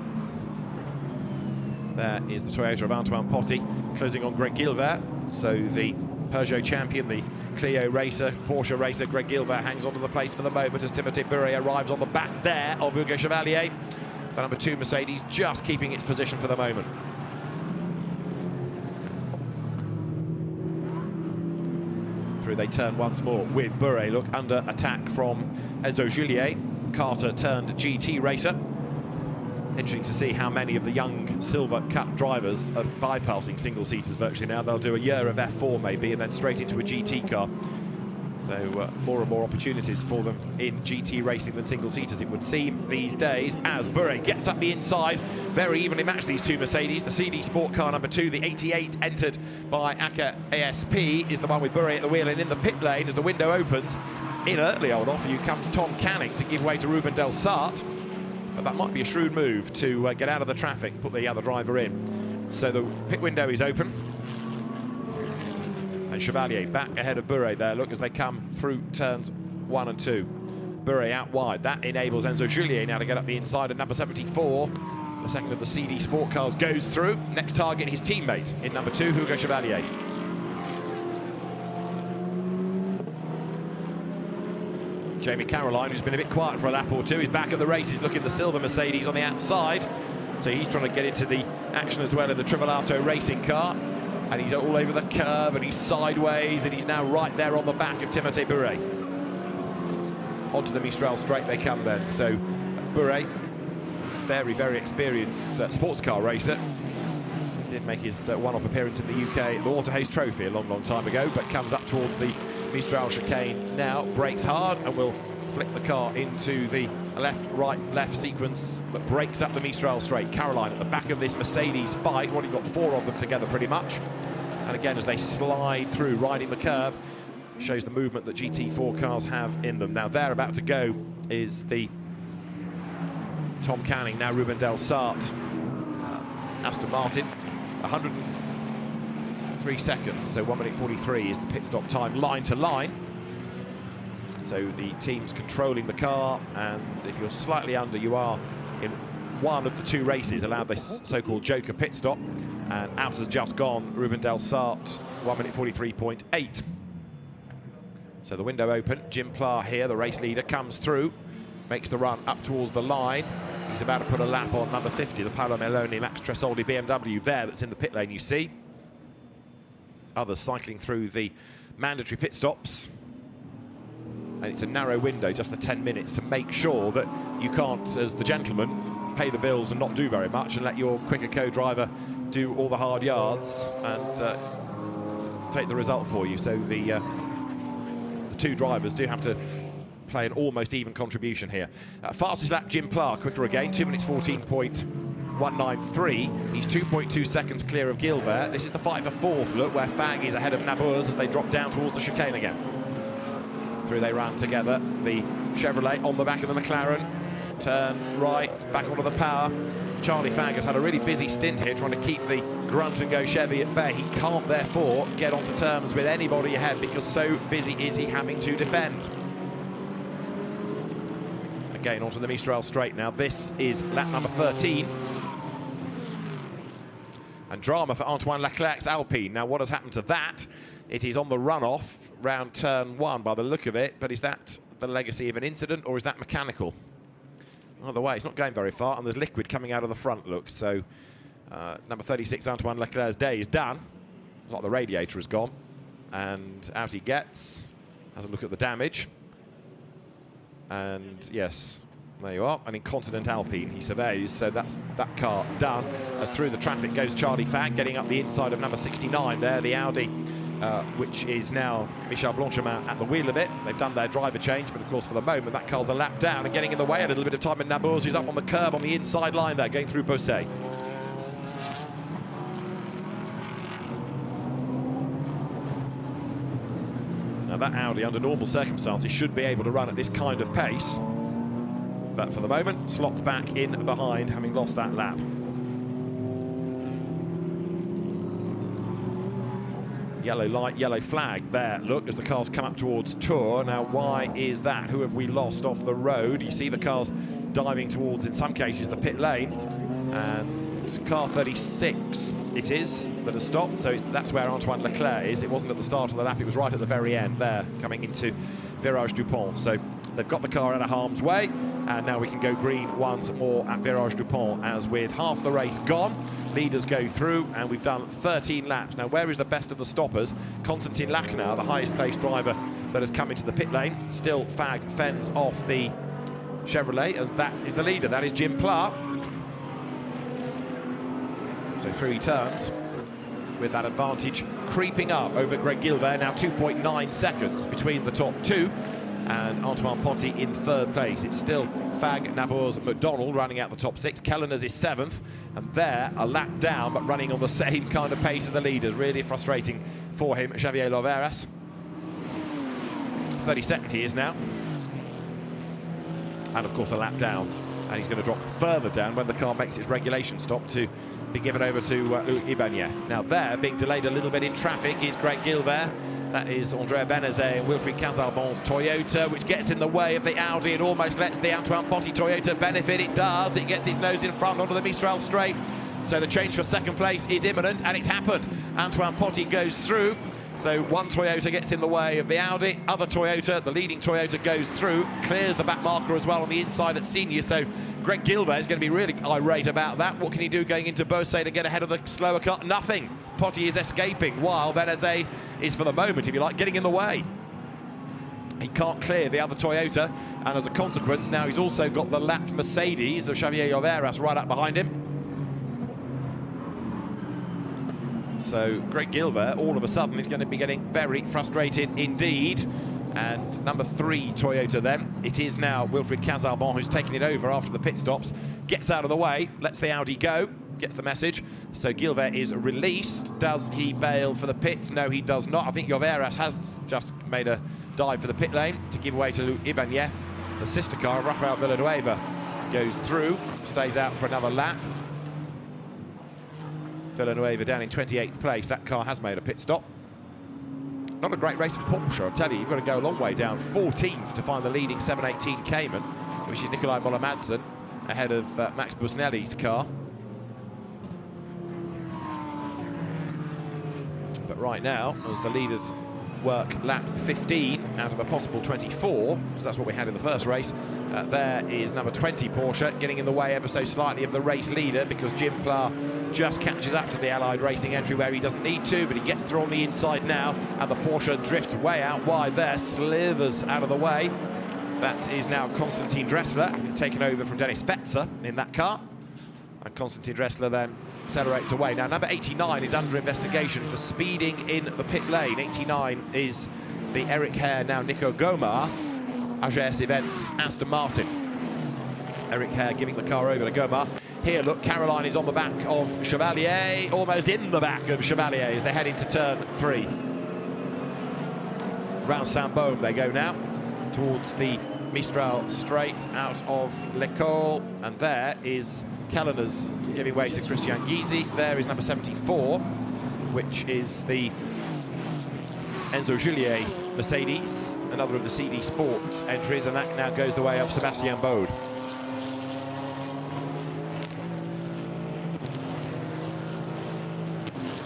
There is the Toyota of Antoine Potty closing on Greg Gilbert. So the Peugeot champion, the Clio racer, Porsche racer, Greg Gilbert hangs onto the place for the moment as Timothée Buret arrives on the back there of Hugo Chevalier. The number 2 Mercedes just keeping its position for the moment. Through they turn once more with Buret, look, under attack from Enzo Juliet, Carter turned GT racer. Interesting to see how many of the young Silver Cup drivers are bypassing single-seaters virtually now. They'll do a year of F4 maybe, and then straight into a GT car. So more and more opportunities for them in GT racing than single-seaters, it would seem, these days, as Bure gets up the inside. Very evenly matched, these two Mercedes. The CD Sport Car number 2, the 88, entered by ACA ASP, is the one with Bure at the wheel, and in the pit lane, as the window opens, in early old off you comes Tom Canning to give way to Ruben Del Sart. But that might be a shrewd move to get out of the traffic and put the other driver in. So the pit window is open. And Chevalier back ahead of Bure there, look, as they come through turns 1 and 2. Bure out wide. That enables Enzo Julier now to get up the inside, and number 74, the second of the CD Sport Cars, goes through. Next target, his teammate in number 2, Hugo Chevalier. Jamie Caroline, who's been a bit quiet for a lap or two, is back at the races, looking at the silver Mercedes on the outside. So he's trying to get into the action as well in the Trivelato racing car. And he's all over the curb, and he's sideways, and he's now right there on the back of Timothée Bure. Onto the Mistral straight they come then. So Bure, very, very experienced sports car racer. Did make his one-off appearance in the UK, the Waterhouse Trophy, a long, long time ago, but comes up towards the Mistral chicane now, brakes hard, and will flick the car into the left, right, left sequence that breaks up the Mistral straight. Caroline at the back of this Mercedes fight. Well, you've got 4 of them together pretty much. And again, as they slide through, riding the curb, shows the movement that GT4 cars have in them. Now, they're about to go is the Tom Canning, now Ruben Del Sart. Aston Martin, 103 seconds, so 1 minute 43 is the pit stop time, line to line. So the team's controlling the car, and if you're slightly under, you are in one of the 2 races allowed this so-called Joker pit stop. And out has just gone Ruben Del Sart, 1 minute 43.8. So the window open. Jim Pla here, the race leader, comes through, makes the run up towards the line. He's about to put a lap on number 50, the Paolo Meloni Max Tresoldi BMW there, that's in the pit lane, you see. Others cycling through the mandatory pit stops. And it's a narrow window, just the 10 minutes, to make sure that you can't, as the gentleman, pay the bills and not do very much and let your quicker co-driver do all the hard yards and take the result for you. So the 2 drivers do have to play an almost even contribution here. Fastest lap, Jim Pla, quicker again, 2 minutes 14.193. He's 2.2 seconds clear of Gilbert. This is the fight for 4th, look, where Fang is ahead of Nabours as they drop down towards the chicane again. Through they run together. The Chevrolet on the back of the McLaren. Turn right, back onto the power. Charlie Fang has had a really busy stint here trying to keep the grunt and go Chevy at bay. He can't therefore get onto terms with anybody ahead because so busy is he having to defend. Again onto the Mistral straight now. This is lap number 13. And drama for Antoine Leclerc's Alpine. Now what has happened to that? It is on the runoff round turn 1 by the look of it, but is that the legacy of an incident or is that mechanical? Either way, it's not going very far, and there's liquid coming out of the front, look. So number 36, Antoine Leclerc's day is done. It's like the radiator has gone. And out he gets, has a look at the damage. And yes, there you are, an incontinent Alpine he surveys, so that's that car done. As through the traffic goes Charlie Fang, getting up the inside of number 69 there, the Audi, which is now Michel Blanchemin at the wheel of it. They've done their driver change, but of course for the moment that car's a lap down and getting in the way. A little bit of time in Nabours, who's up on the curb on the inside line there, going through Beausset. Now that Audi, under normal circumstances, should be able to run at this kind of pace. But for the moment, slopped back in behind, having lost that lap. Yellow light, yellow flag there, look, as the cars come up towards Tours. Now, why is that? Who have we lost off the road? You see the cars diving towards, in some cases, the pit lane. And car 36 it is that has stopped, so that's where Antoine Leclerc is. It wasn't at the start of the lap, it was right at the very end there, coming into Virage Dupont. So they've got the car out of harm's way, and now we can go green once more at Virage Dupont, as with half the race gone, leaders go through, and we've done 13 laps. Now, where is the best of the stoppers? Konstantin Lachner, the highest placed driver that has come into the pit lane. Still Fag fends off the Chevrolet, as that is the leader. That is Jim Pla. So through he turns. with that advantage creeping up over Greg Gilbert, now 2.9 seconds between the top two, and Antoine Potty in third place. It's still Fag, Nabours, McDonald running out the top six. Kelleners is seventh, and they're a lap down, but running on the same kind of pace as the leaders. Really frustrating for him, Xavier Loveras. 32nd he is now. And of course a lap down, and he's going to drop further down when the car makes its regulation stop to be given over to Luc Ibanez. Now there, being delayed a little bit in traffic, is Greg Gilbert. That is Andrea Benezet and Wilfried Casarbon's Toyota, which gets in the way of the Audi and almost lets the Antoine Potty Toyota benefit. It does. It gets its nose in front onto the Mistral straight. So the change for second place is imminent, and it's happened. Antoine Potty goes through. So one Toyota gets in the way of the Audi, other Toyota, the leading Toyota, goes through, clears the back marker as well on the inside at senior. So Greg Gilbert is going to be really irate about that. What can he do going into Beausset to get ahead of the slower car? Nothing. Potty is escaping, while Benezet is, for the moment, if you like, getting in the way. He can't clear the other Toyota, and as a consequence, now he's also got the lapped Mercedes of Xavier Lloveras right up behind him. So Greg Gilbert, all of a sudden, is going to be getting very frustrated indeed. And number 3 Toyota then, it is now Wilfried Casarbon who's taking it over after the pit stops, gets out of the way, lets the Audi go, gets the message. So Gilbert is released. Does he bail for the pit? No, he does not. I think Lloveras has just made a dive for the pit lane to give way to Luc Ibanez. The sister car of Rafael Villanueva goes through, stays out for another lap. Villanueva down in 28th place. That car has made a pit stop. Not a great race for Porsche, I'll tell you. You've got to go a long way down. 14th to find the leading 718 Cayman, which is Nikolai Moller-Madsen, ahead of Max Busnelli's car. But right now, as the leaders work lap 15 out of a possible 24, because that's what we had in the first race, there is number 20 Porsche getting in the way ever so slightly of the race leader, because Jim Pla just catches up to the Allied Racing entry where he doesn't need to, but he gets through on the inside now, and the Porsche drifts way out wide there, slithers out of the way. That is now Konstantin Dressler, having taken over from Dennis Fetzer in that car. And Konstantin Dressler then accelerates away. Now, number 89 is under investigation for speeding in the pit lane. 89 is the Eric Hare, now Nico Gomar, AGS Events Aston Martin. Eric Hare giving the car over to Gomar. Here, look, Caroline is on the back of Chevalier, almost in the back of Chevalier as they head into turn 3. Round Saint-Baume they go now, towards the Mistral straight out of L'École, and there is Kelleners giving way to Christian Gysi. There is number 74, which is the Enzo Juliet Mercedes, another of the CD Sport entries, and that now goes the way of Sebastian Bode.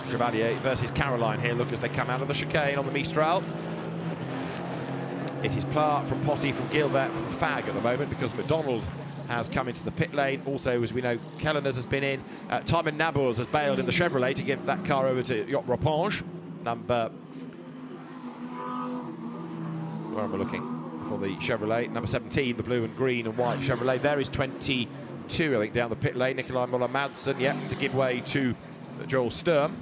Chevalier versus Caroline here, look, as they come out of the chicane on the Mistral. It is Pla from Potty, from Gilbert, from Fag at the moment, because McDonald has come into the pit lane. Also, as we know, Kelleners has been in. Timon Nabours has bailed in the Chevrolet to give that car over to Yacht Rapange. Number... where am I looking? For the Chevrolet. Number 17, the blue and green and white Chevrolet. There is 22, I think, down the pit lane. Nikolai Moller-Madsen, yeah, to give way to Joel Sturm.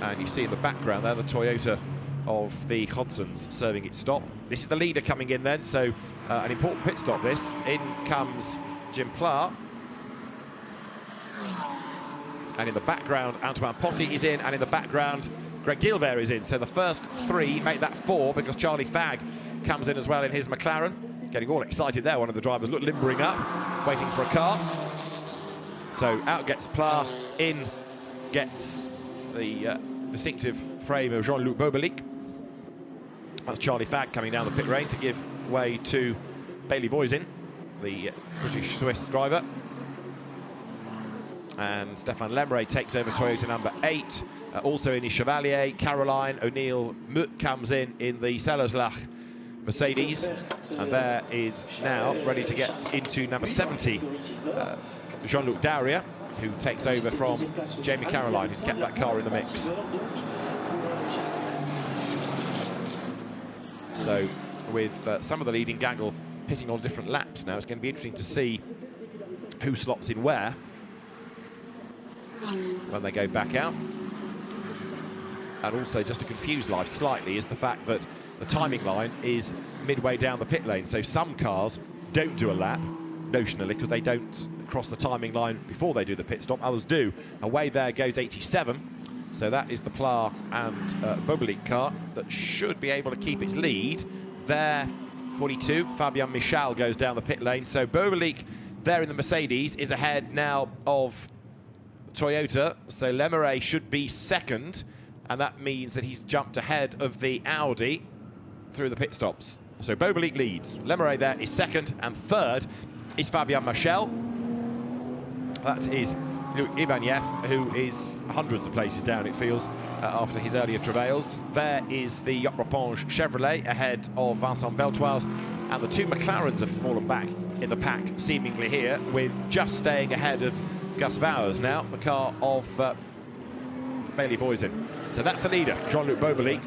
And you see in the background there the Toyota of the Hodsons serving its stop. This is the leader coming in then, so an important pit stop this. In comes Jim Pla. And in the background, Antoine Potty is in, and in the background, Greg Gilbert is in. So the first 3 make that 4, because Charlie Fag comes in as well in his McLaren. Getting all excited there, one of the drivers, look, limbering up, waiting for a car. So out gets Pla, in gets the distinctive frame of Jean-Luc Bobelic. That's Charlie Fag coming down the pit lane to give way to Bailey Voisin, the British-Swiss driver. And Stefan Lemray takes over Toyota number 8. Also in his Chevalier, Caroline O'Neill Mutt comes in the Sellerslach Mercedes. And there is now ready to get into number 70, Jean-Luc Daria, who takes over from Jamie Caroline, who's kept that car in the mix. So with some of the leading gaggle pitting on different laps now, it's going to be interesting to see who slots in where. when they go back out. And also, just to confuse life slightly, is the fact that the timing line is midway down the pit lane. So some cars don't do a lap, notionally, because they don't cross the timing line before they do the pit stop. Others do. Away there goes 87. So that is the Pla and Bobelik car that should be able to keep its lead. There, 42, Fabian Michal goes down the pit lane. So Bobelik there in the Mercedes is ahead now of Toyota. So Lemaire should be second, and that means that he's jumped ahead of the Audi through the pit stops. So Bobelik leads. Lemaire there is second, and third is Fabian Michal. That is Ibanez, who is hundreds of places down, it feels, after his earlier travails. There is the Yacht Repange Chevrolet ahead of Vincent Beltoise, and the two McLarens have fallen back in the pack, seemingly here, with just staying ahead of Gus Bowers now, the car of Bailey Voisin. So that's the leader, Jean-Luc Bobelik.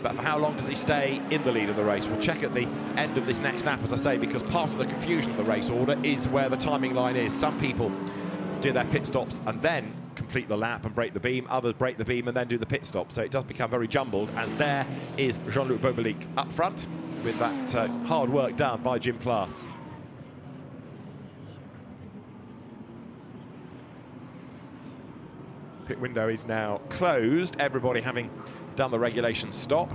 But for how long does he stay in the lead of the race? We'll check at the end of this next lap, as I say, because part of the confusion of the race order is where the timing line is. Some people do their pit stops and then complete the lap and break the beam. Others break the beam and then do the pit stop. So it does become very jumbled, as there is Jean-Luc Bobelik up front with that hard work done by Jim Pla. Pit window is now closed, everybody having done the regulation stop.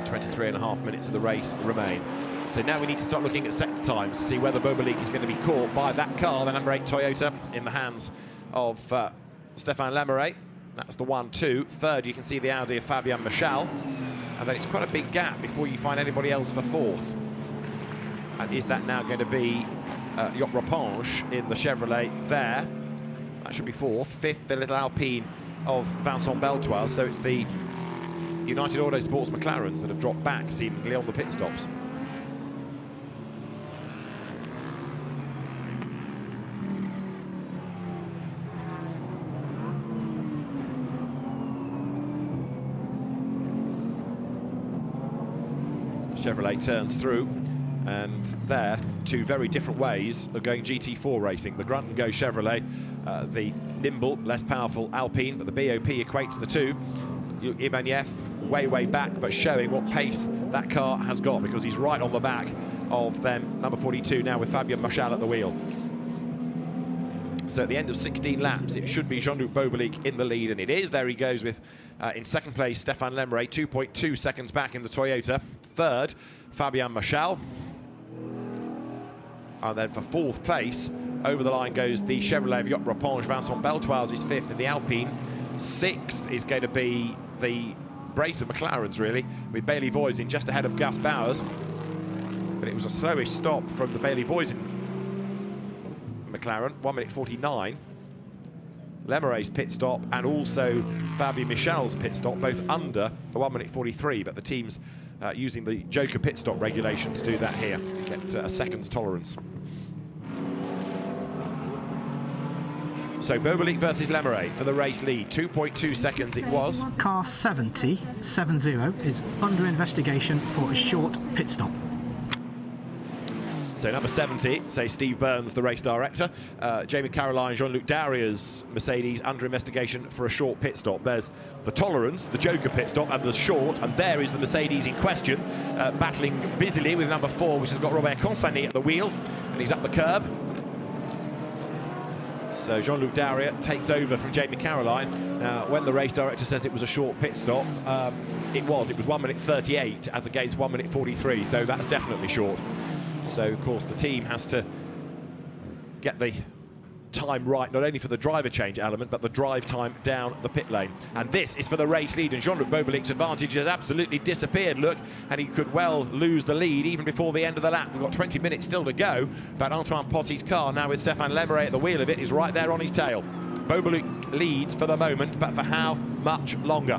23.5 minutes of the race remain. So now we need to start looking at sector times to see whether Bobelik is going to be caught by that car, the number 8 Toyota, in the hands of Stéphane Lemaire. That's the 1-2. Third, you can see the Audi of Fabian Michal. And then it's quite a big gap before you find anybody else for fourth. And is that now going to be Yacht Repange in the Chevrolet there? That should be fourth. Fifth, the little Alpine of Vincent Beltoise. So it's the United Autosports McLarens that have dropped back, seemingly, on the pit stops. Chevrolet turns through, and there, two very different ways of going GT4 racing. The grunt and go Chevrolet, the nimble, less powerful Alpine, but the BOP equates the two. Ibanez way back, but showing what pace that car has got, because he's right on the back of them, number 42 now with Fabian Michal at the wheel. So at the end of 16 laps, it should be Jean-Luc Bobelik in the lead, and it is. There he goes with, in second place, Stéphane Lemaire, 2.2 seconds back in the Toyota. Third, Fabian Michal. And then for fourth place, over the line goes the Chevrolet of Yacht Repange. Vincent Beltoise is fifth in the Alpine. Sixth is going to be the brace of McLarens, really, with Bailey Voisin just ahead of Gus Bowers. But it was a slowish stop from the Bailey Voisin McLaren, 1:49. Lemaire's pit stop and also Fabian Michal's pit stop, both under the 1:43, but the team's using the Joker pit stop regulation to do that here, get a second's tolerance. So Bobelik versus Lemaire for the race lead, 2.2 seconds it was. Car 70 is under investigation for a short pit stop. So number 70, say Steve Burns, the race director, Jamie Caroline, Jean-Luc Darrieux's Mercedes under investigation for a short pit stop. There's the tolerance, the Joker pit stop, and the short, and there is the Mercedes in question, battling busily with number 4, which has got Robert Consani at the wheel, and he's up the curb. So Jean-Luc Darrieux takes over from Jamie Caroline. Now, when the race director says it was a short pit stop, it was 1:38 as against 1:43, so that's definitely short. So, of course, the team has to get the time right, not only for the driver change element, but the drive time down the pit lane. And this is for the race lead, and Jean-Luc Bobelik's advantage has absolutely disappeared, look, and he could well lose the lead even before the end of the lap. We've got 20 minutes still to go, but Antoine Potty's car, now with Stéphane Lemaire at the wheel of it, is right there on his tail. Bobelik leads for the moment, but for how much longer?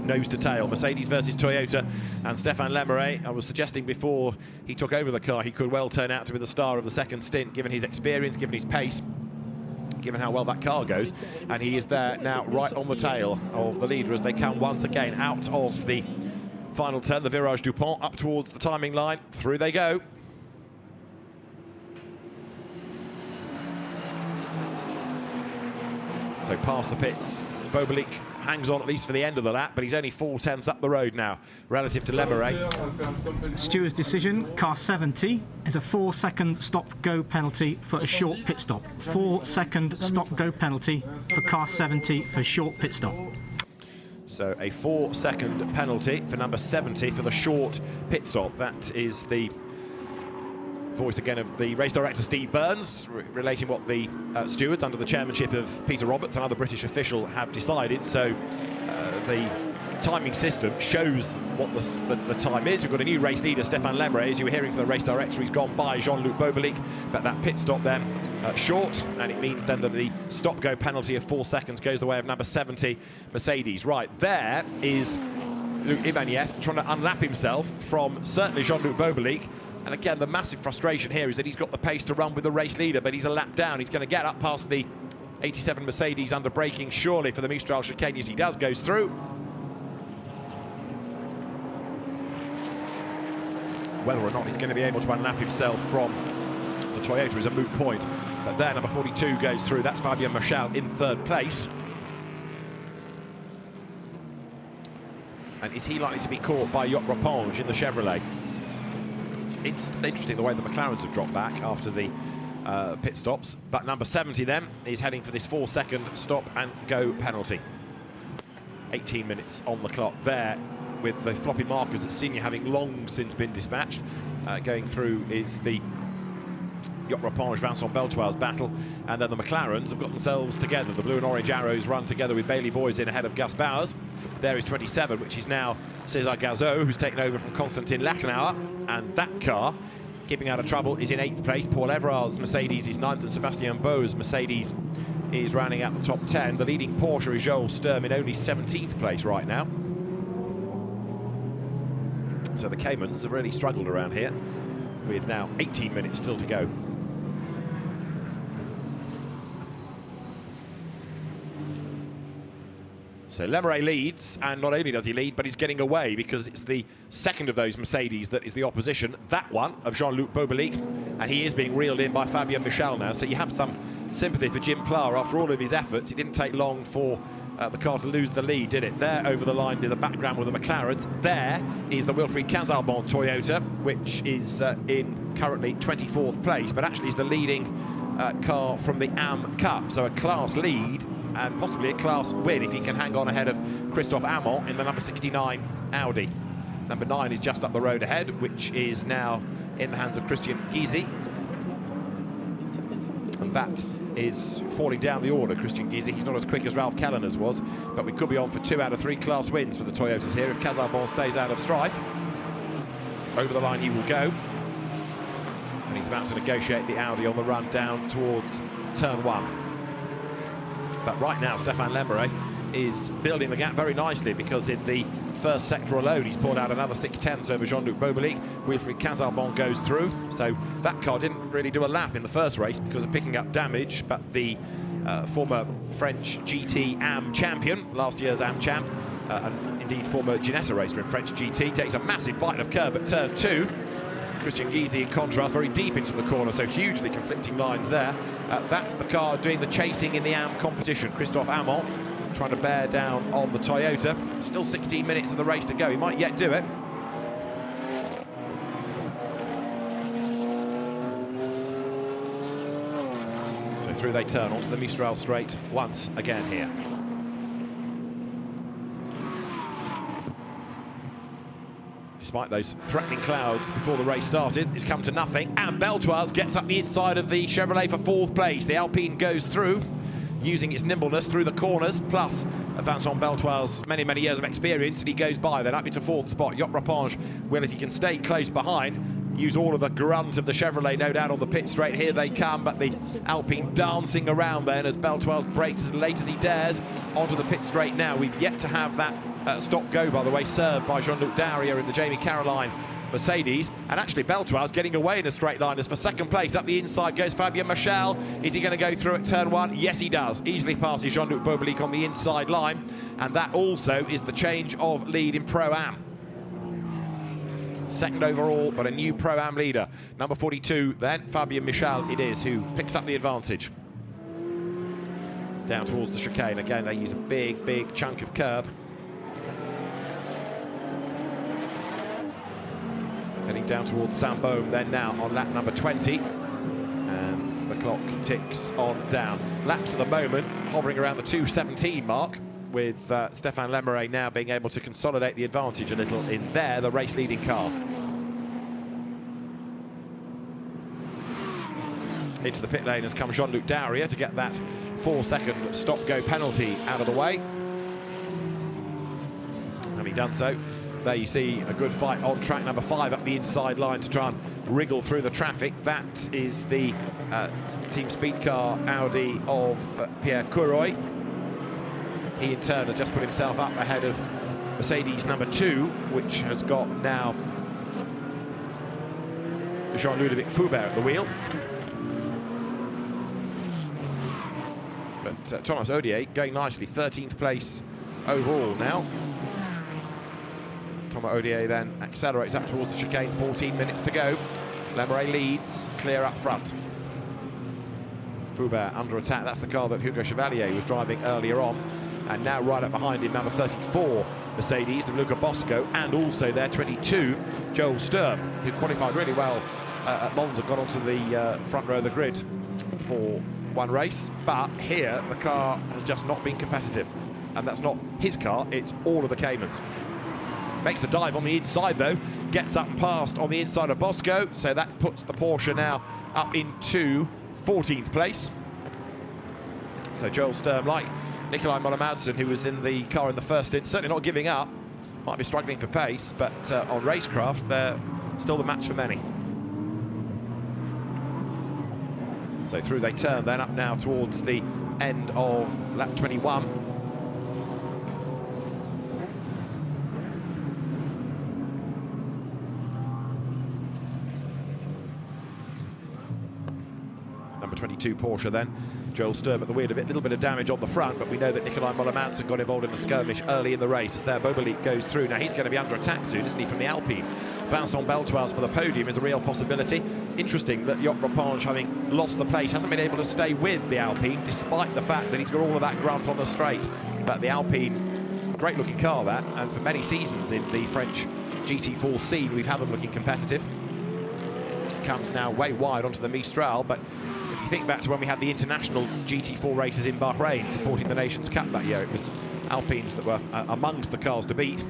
Nose to tail, Mercedes versus Toyota, and Stéphane Lemaire, I was suggesting before he took over the car, he could well turn out to be the star of the second stint, given his experience, given his pace, given how well that car goes, and he is there now right on the tail of the leader as they come once again out of the final turn, the Virage Dupont, up towards the timing line. Through they go. So past the pits, Bobelik hangs on at least for the end of the lap, but he's only 4/10ths up the road now relative to Lemeray. Steward's decision, car 70, is a 4-second stop-go penalty for a short pit stop. 4-second stop-go penalty for car 70 for short pit stop. So a 4-second penalty for number 70 for the short pit stop. That is the voice again of the race director Steve Burns, relating what the stewards under the chairmanship of Peter Roberts, another British official, have decided. So the timing system shows what the time is. We've got a new race leader, Stéphane Lemeray, as you were hearing from the race director. He's gone by Jean-Luc Bobelik, but that pit stop then short, and it means then that the stop-go penalty of 4 seconds goes the way of number 70 Mercedes. Right, there is Luc Ibañez trying to unlap himself from certainly Jean-Luc Bobelik. And again, the massive frustration here is that he's got the pace to run with the race leader, but he's a lap down. He's going to get up past the 87 Mercedes under braking, surely, for the Mistral chicane. As he does, goes through. Whether or not he's going to be able to unlap himself from the Toyota is a moot point. But there, number 42 goes through. That's Fabien Marchal in 3rd place. And is he likely to be caught by Yop Raponge in the Chevrolet? It's interesting the way the McLarens have dropped back after the pit stops. But number 70 then is heading for this 4-second stop and go penalty. 18 minutes on the clock there, with the floppy markers at Senior having long since been dispatched. Going through is the Yop Raponge Vincent Beltoire's battle, and then the McLarens have got themselves together. The blue and orange arrows run together with Bailey Voisin ahead of Gus Bowers. There is 27, which is now César Gazot, who's taken over from Konstantin Lachnauer, and that car, keeping out of trouble, is in 8th place. Paul Everard's Mercedes is 9th, and Sébastien Beau's Mercedes is rounding out the top 10. The leading Porsche is Joel Sturm in only 17th place right now. So the Caymans have really struggled around here, with now 18 minutes still to go. So Lemeray leads, and not only does he lead, but he's getting away, because it's the second of those Mercedes that is the opposition, that one of Jean-Luc Bobelik, and he is being reeled in by Fabien Marchal now. So you have some sympathy for Jim Pla. After all of his efforts, it didn't take long for the car to lose the lead, did it? There over the line in the background with the McLarens. There is the Wilfried Casarbon Toyota, which is in currently 24th place, but actually is the leading car from the AM Cup. So a class lead, and possibly a class win if he can hang on ahead of Christophe Amont in the number 69 Audi. Number 9 is just up the road ahead, which is now in the hands of Christian Gysi. And that is falling down the order, Christian Gysi. He's not as quick as Ralph Kellener's was, but we could be on for 2 out of 3 class wins for the Toyotas here if Casarbon stays out of strife. Over the line he will go. And he's about to negotiate the Audi on the run down towards turn 1. But right now, Stéphane Lemeray is building the gap very nicely, because in the first sector alone, he's pulled out another 6/10ths over Jean-Luc Bobelik. Wilfried Casarbon goes through. So that car didn't really do a lap in the first race because of picking up damage, but the former French GT AM champion, last year's AM champ, and indeed former Ginetta racer in French GT, takes a massive bite of curb at turn 2. Christian Gysi, in contrast, very deep into the corner, so hugely conflicting lines there. That's the car doing the chasing in the AM competition. Christophe Amont trying to bear down on the Toyota. Still 16 minutes of the race to go. He might yet do it. So through they turn onto the Mistral straight once again here. Despite those threatening clouds before the race started, it's come to nothing. And Beltoise gets up the inside of the Chevrolet for 4th place. The Alpine goes through, using its nimbleness through the corners, plus Vincent Beltoire's many, many years of experience, and he goes by then up into 4th spot. Yop Raponge will, if he can stay close behind, use all of the grunt of the Chevrolet, no doubt, on the pit straight. Here they come, but the Alpine dancing around then as Beltoise breaks as late as he dares onto the pit straight now. We've yet to have that stop-go, by the way, served by Jean-Luc Darrier in the Jamie Caroline Mercedes. And actually Beltoise getting away in a straight line as for 2nd place. Up the inside goes Fabien Marchal. Is he going to go through at turn 1? Yes, he does. Easily passes Jean-Luc Bobelik on the inside line. And that also is the change of lead in Pro-Am. 2nd overall, but a new Pro-Am leader. Number 42 then, Fabien Marchal it is, who picks up the advantage. down towards the chicane. Again, they use a big chunk of curb. Heading down towards Saint-Baume then now on lap number 20. And the clock ticks on down. Laps at the moment hovering around the 2:17 mark, with Stéphane Lemeray now being able to consolidate the advantage a little in there, the race-leading car. Into the pit lane has come Jean-Luc Dauriat to get that 4-second stop-go penalty out of the way. Having done so, there you see a good fight on track number 5 up the inside line to try and wriggle through the traffic. That is the Team Speed Car Audi of Pierre Courroy. He in turn has just put himself up ahead of Mercedes number 2, which has got now Jean-Ludovic Foubert at the wheel. But Thomas Odier going nicely, 13th place overall now. Thomas Odier then accelerates up towards the chicane, 14 minutes to go. Lemeray leads, clear up front. Foubert under attack, that's the car that Hugo Chevalier was driving earlier on. And now right up behind him, number 34, Mercedes of Luca Bosco, and also their 22, Joel Sturm, who qualified really well at Monza, got onto the front row of the grid for one race. But here, the car has just not been competitive. And that's not his car, it's all of the Caymans. Makes a dive on the inside though, gets up and past on the inside of Bosco, so that puts the Porsche now up into 14th place. So Joel Sturm, like Nikolai Moller-Madsen, who was in the car in the first stint, certainly not giving up, might be struggling for pace, but on racecraft, they're still the match for many. So through they turn, then up now towards the end of lap 21. Number 22 Porsche then. Joel Sturm at the wheel, a little bit of damage on the front, but we know that Nikolai Moller-Madsen got involved in a skirmish early in the race as their Bobolik goes through. Now he's going to be under attack soon, isn't he, from the Alpine? Vincent Beltoise for the podium is a real possibility. Interesting that Jock Repange, having lost the place, hasn't been able to stay with the Alpine, despite the fact that he's got all of that grunt on the straight. But the Alpine, great looking car that, and for many seasons in the French GT4 scene, we've had them looking competitive. Comes now way wide onto the Mistral, but if you think back to when we had the international GT4 races in Bahrain supporting the Nations Cup that year, it was Alpines that were amongst the cars to beat.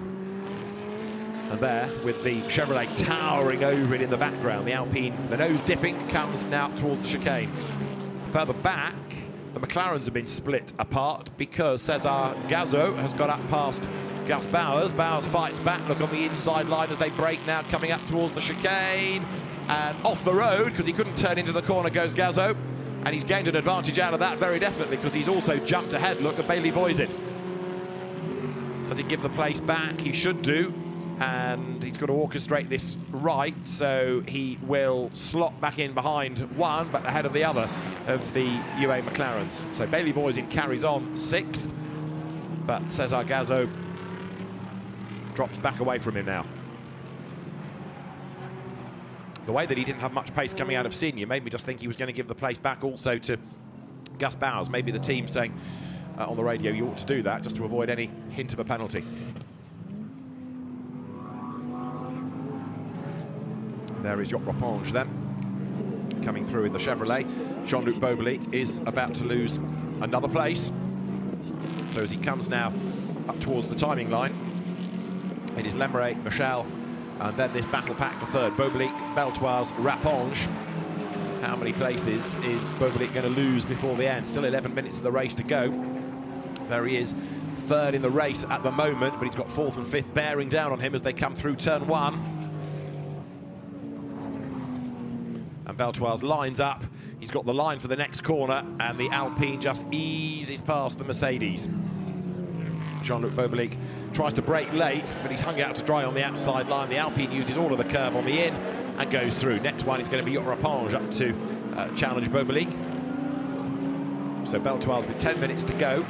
And there, with the Chevrolet towering over it in the background, the Alpine, the nose dipping, comes now towards the chicane. Further back, the McLarens have been split apart because César Gazzo has got up past Gus Bowers. Bowers fights back, look on the inside line as they break now, coming up towards the chicane. And off the road, because he couldn't turn into the corner, goes Gazzo. And he's gained an advantage out of that very definitely, because he's also jumped ahead, look, at Bailey Voisin. Does he give the place back? He should do. And he's got to orchestrate this right, so he will slot back in behind one, but ahead of the other of the UA McLarens. So Bailey Voisin carries on 6th, but César Gazzo drops back away from him now. The way that he didn't have much pace coming out of Senior made me just think he was going to give the place back also to Gus Bowers. Maybe the team saying on the radio, you ought to do that just to avoid any hint of a penalty. There is Jock Repange then, coming through in the Chevrolet. Jean-Luc Bobolik is about to lose another place. So as he comes now up towards the timing line, it is Lemeray, Michel, and then this battle pack for third. Bobolik, Beltoise, Repange. How many places is Bobolik going to lose before the end? Still 11 minutes of the race to go. There he is, third in the race at the moment, but he's got 4th and 5th bearing down on him as they come through turn 1. And Beltoise lines up. He's got the line for the next corner, and the Alpine just eases past the Mercedes. Jean-Luc Bobolik tries to brake late, but he's hung out to dry on the outside line. The Alpine uses all of the curb on the in and goes through. Next one is going to be Jock Repange up to challenge Bobolik. So Beltoise with 10 minutes to go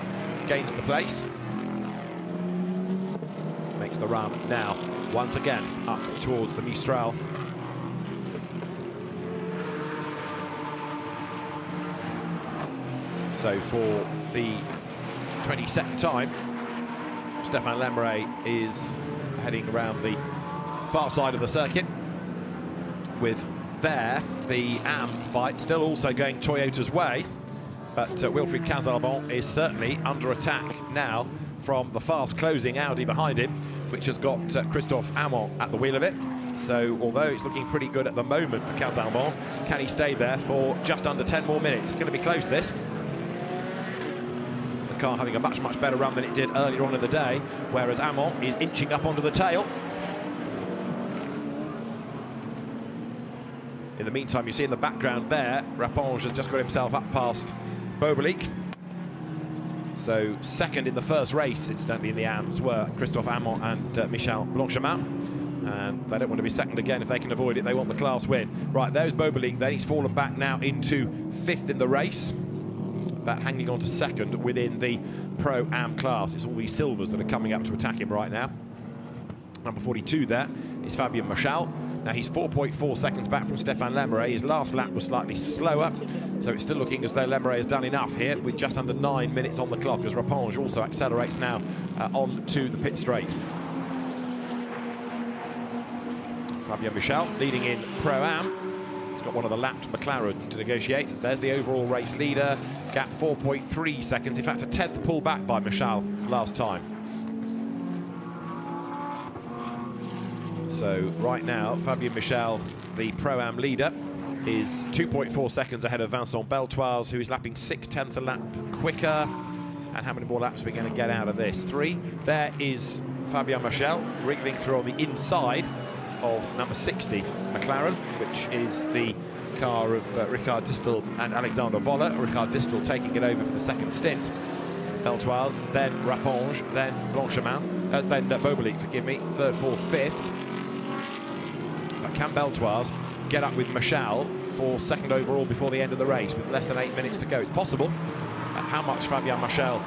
gains the place. Makes the run now, once again, up towards the Mistral. So for the 22nd time, Stéphane Lemray is heading around the far side of the circuit, with there the AM fight still also going Toyota's way, but Wilfried Casalbon is certainly under attack now from the fast closing Audi behind him, which has got Christophe Amon at the wheel of it. So although it's looking pretty good at the moment for Casalbon, can he stay there for just under 10 more minutes? It's going to be close, this. The car having a much better run than it did earlier on in the day, whereas Amon is inching up onto the tail. In the meantime, you see in the background there, Rapponge has just got himself up past Bobelik. So second in the first race, incidentally, in the AMs were Christophe Amon and Michel Blanchemin. And they don't want to be second again if they can avoid it. They want the class win. Right, there's Bobelik. Then he's fallen back now into 5th in the race, but hanging on to 2nd within the Pro-Am class. It's all these silvers that are coming up to attack him right now. Number 42 there is Fabien Michel. Now he's 4.4 seconds back from Stéphane Lemray. His last lap was slightly slower, so it's still looking as though Lemray has done enough here with just under 9 minutes on the clock, as Rapponge also accelerates now on to the pit straight. Fabien Michel leading in Pro-Am. He's got one of the lapped McLarens to negotiate. There's the overall race leader, gap 4.3 seconds. In fact, a 10th pull back by Michel last time. So right now, Fabien Michel, the Pro-Am leader, is 2.4 seconds ahead of Vincent Beltoise, who is lapping 0.6 a lap quicker. And how many more laps are we going to get out of this? 3. There is Fabien Michel wriggling through on the inside of number 60 McLaren, which is the car of Ricard Distel and Alexander Voller. Ricard Distel taking it over for the second stint. Beltoise, then Rapponge, then Blanchemin, then Bobelik, forgive me, 3rd, 4th, 5th. But can Beltoise get up with Michel for 2nd overall before the end of the race with less than 8 minutes to go? It's possible. How much Fabien Michel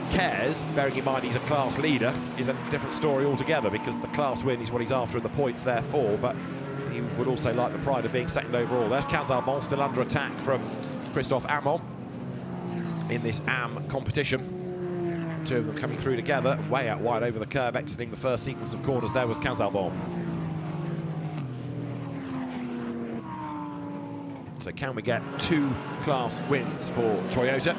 cares, bearing in mind he's a class leader, is a different story altogether, because the class win is what he's after and the points therefore, but he would also like the pride of being 2nd overall. There's Casalbon still under attack from Christophe Amon in this AM competition. 2 of them coming through together, way out wide over the curb, exiting the first sequence of corners. There was Casalbon. So can we get 2 class wins for Toyota?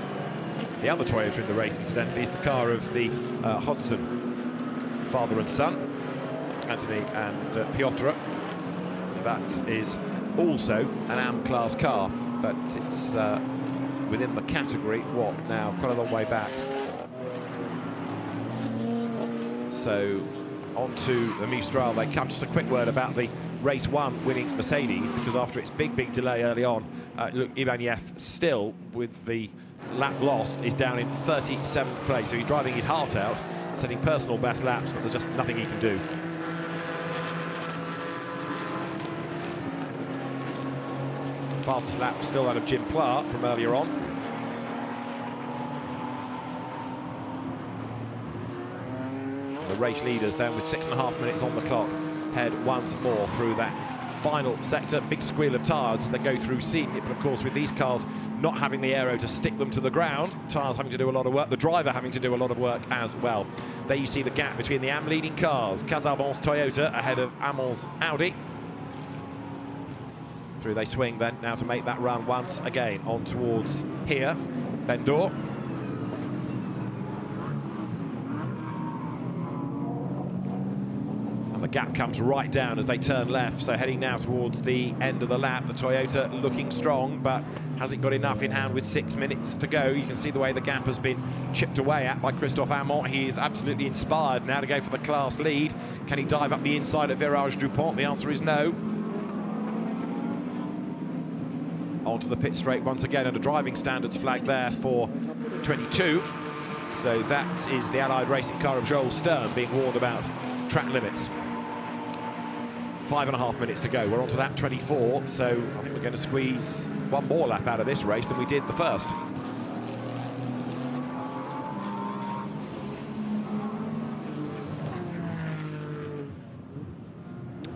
The other Toyota in the race, incidentally, is the car of the Hodgson father and son, Anthony and Piotr. That is also an AM class car, but it's within the category, what now, quite a long way back. So on to the Mistral they come. Just a quick word about the race 1 winning Mercedes, because after its big delay early on, look, Ibanez still, with the lap lost, is down in 37th place. So he's driving his heart out, setting personal best laps, but there's just nothing he can do. Fastest lap still out of Jim Pla from earlier on. The race leaders then, with 6.5 minutes on the clock, head once more through that final sector. Big squeal of tyres as they go through Signes, but of course with these cars not having the aero to stick them to the ground, tyres having to do a lot of work, the driver having to do a lot of work as well. There you see the gap between the AM leading cars. Casalbon's Toyota ahead of Amon's Audi. Through they swing then, now to make that run once again on towards here, Bendor. And the gap comes right down as they turn left, so heading now towards the end of the lap. The Toyota looking strong, but hasn't got enough in hand with 6 minutes to go. You can see the way the gap has been chipped away at by Christophe Amon. He is absolutely inspired now to go for the class lead. Can he dive up the inside at Virage Dupont? The answer is no. Onto the pit straight once again, and a driving standards flag there for 22. So that is the Allied racing car of Joel Stern being warned about track limits. 5.5 minutes to go. We're on to lap 24, so I think we're going to squeeze one more lap out of this race than we did the first.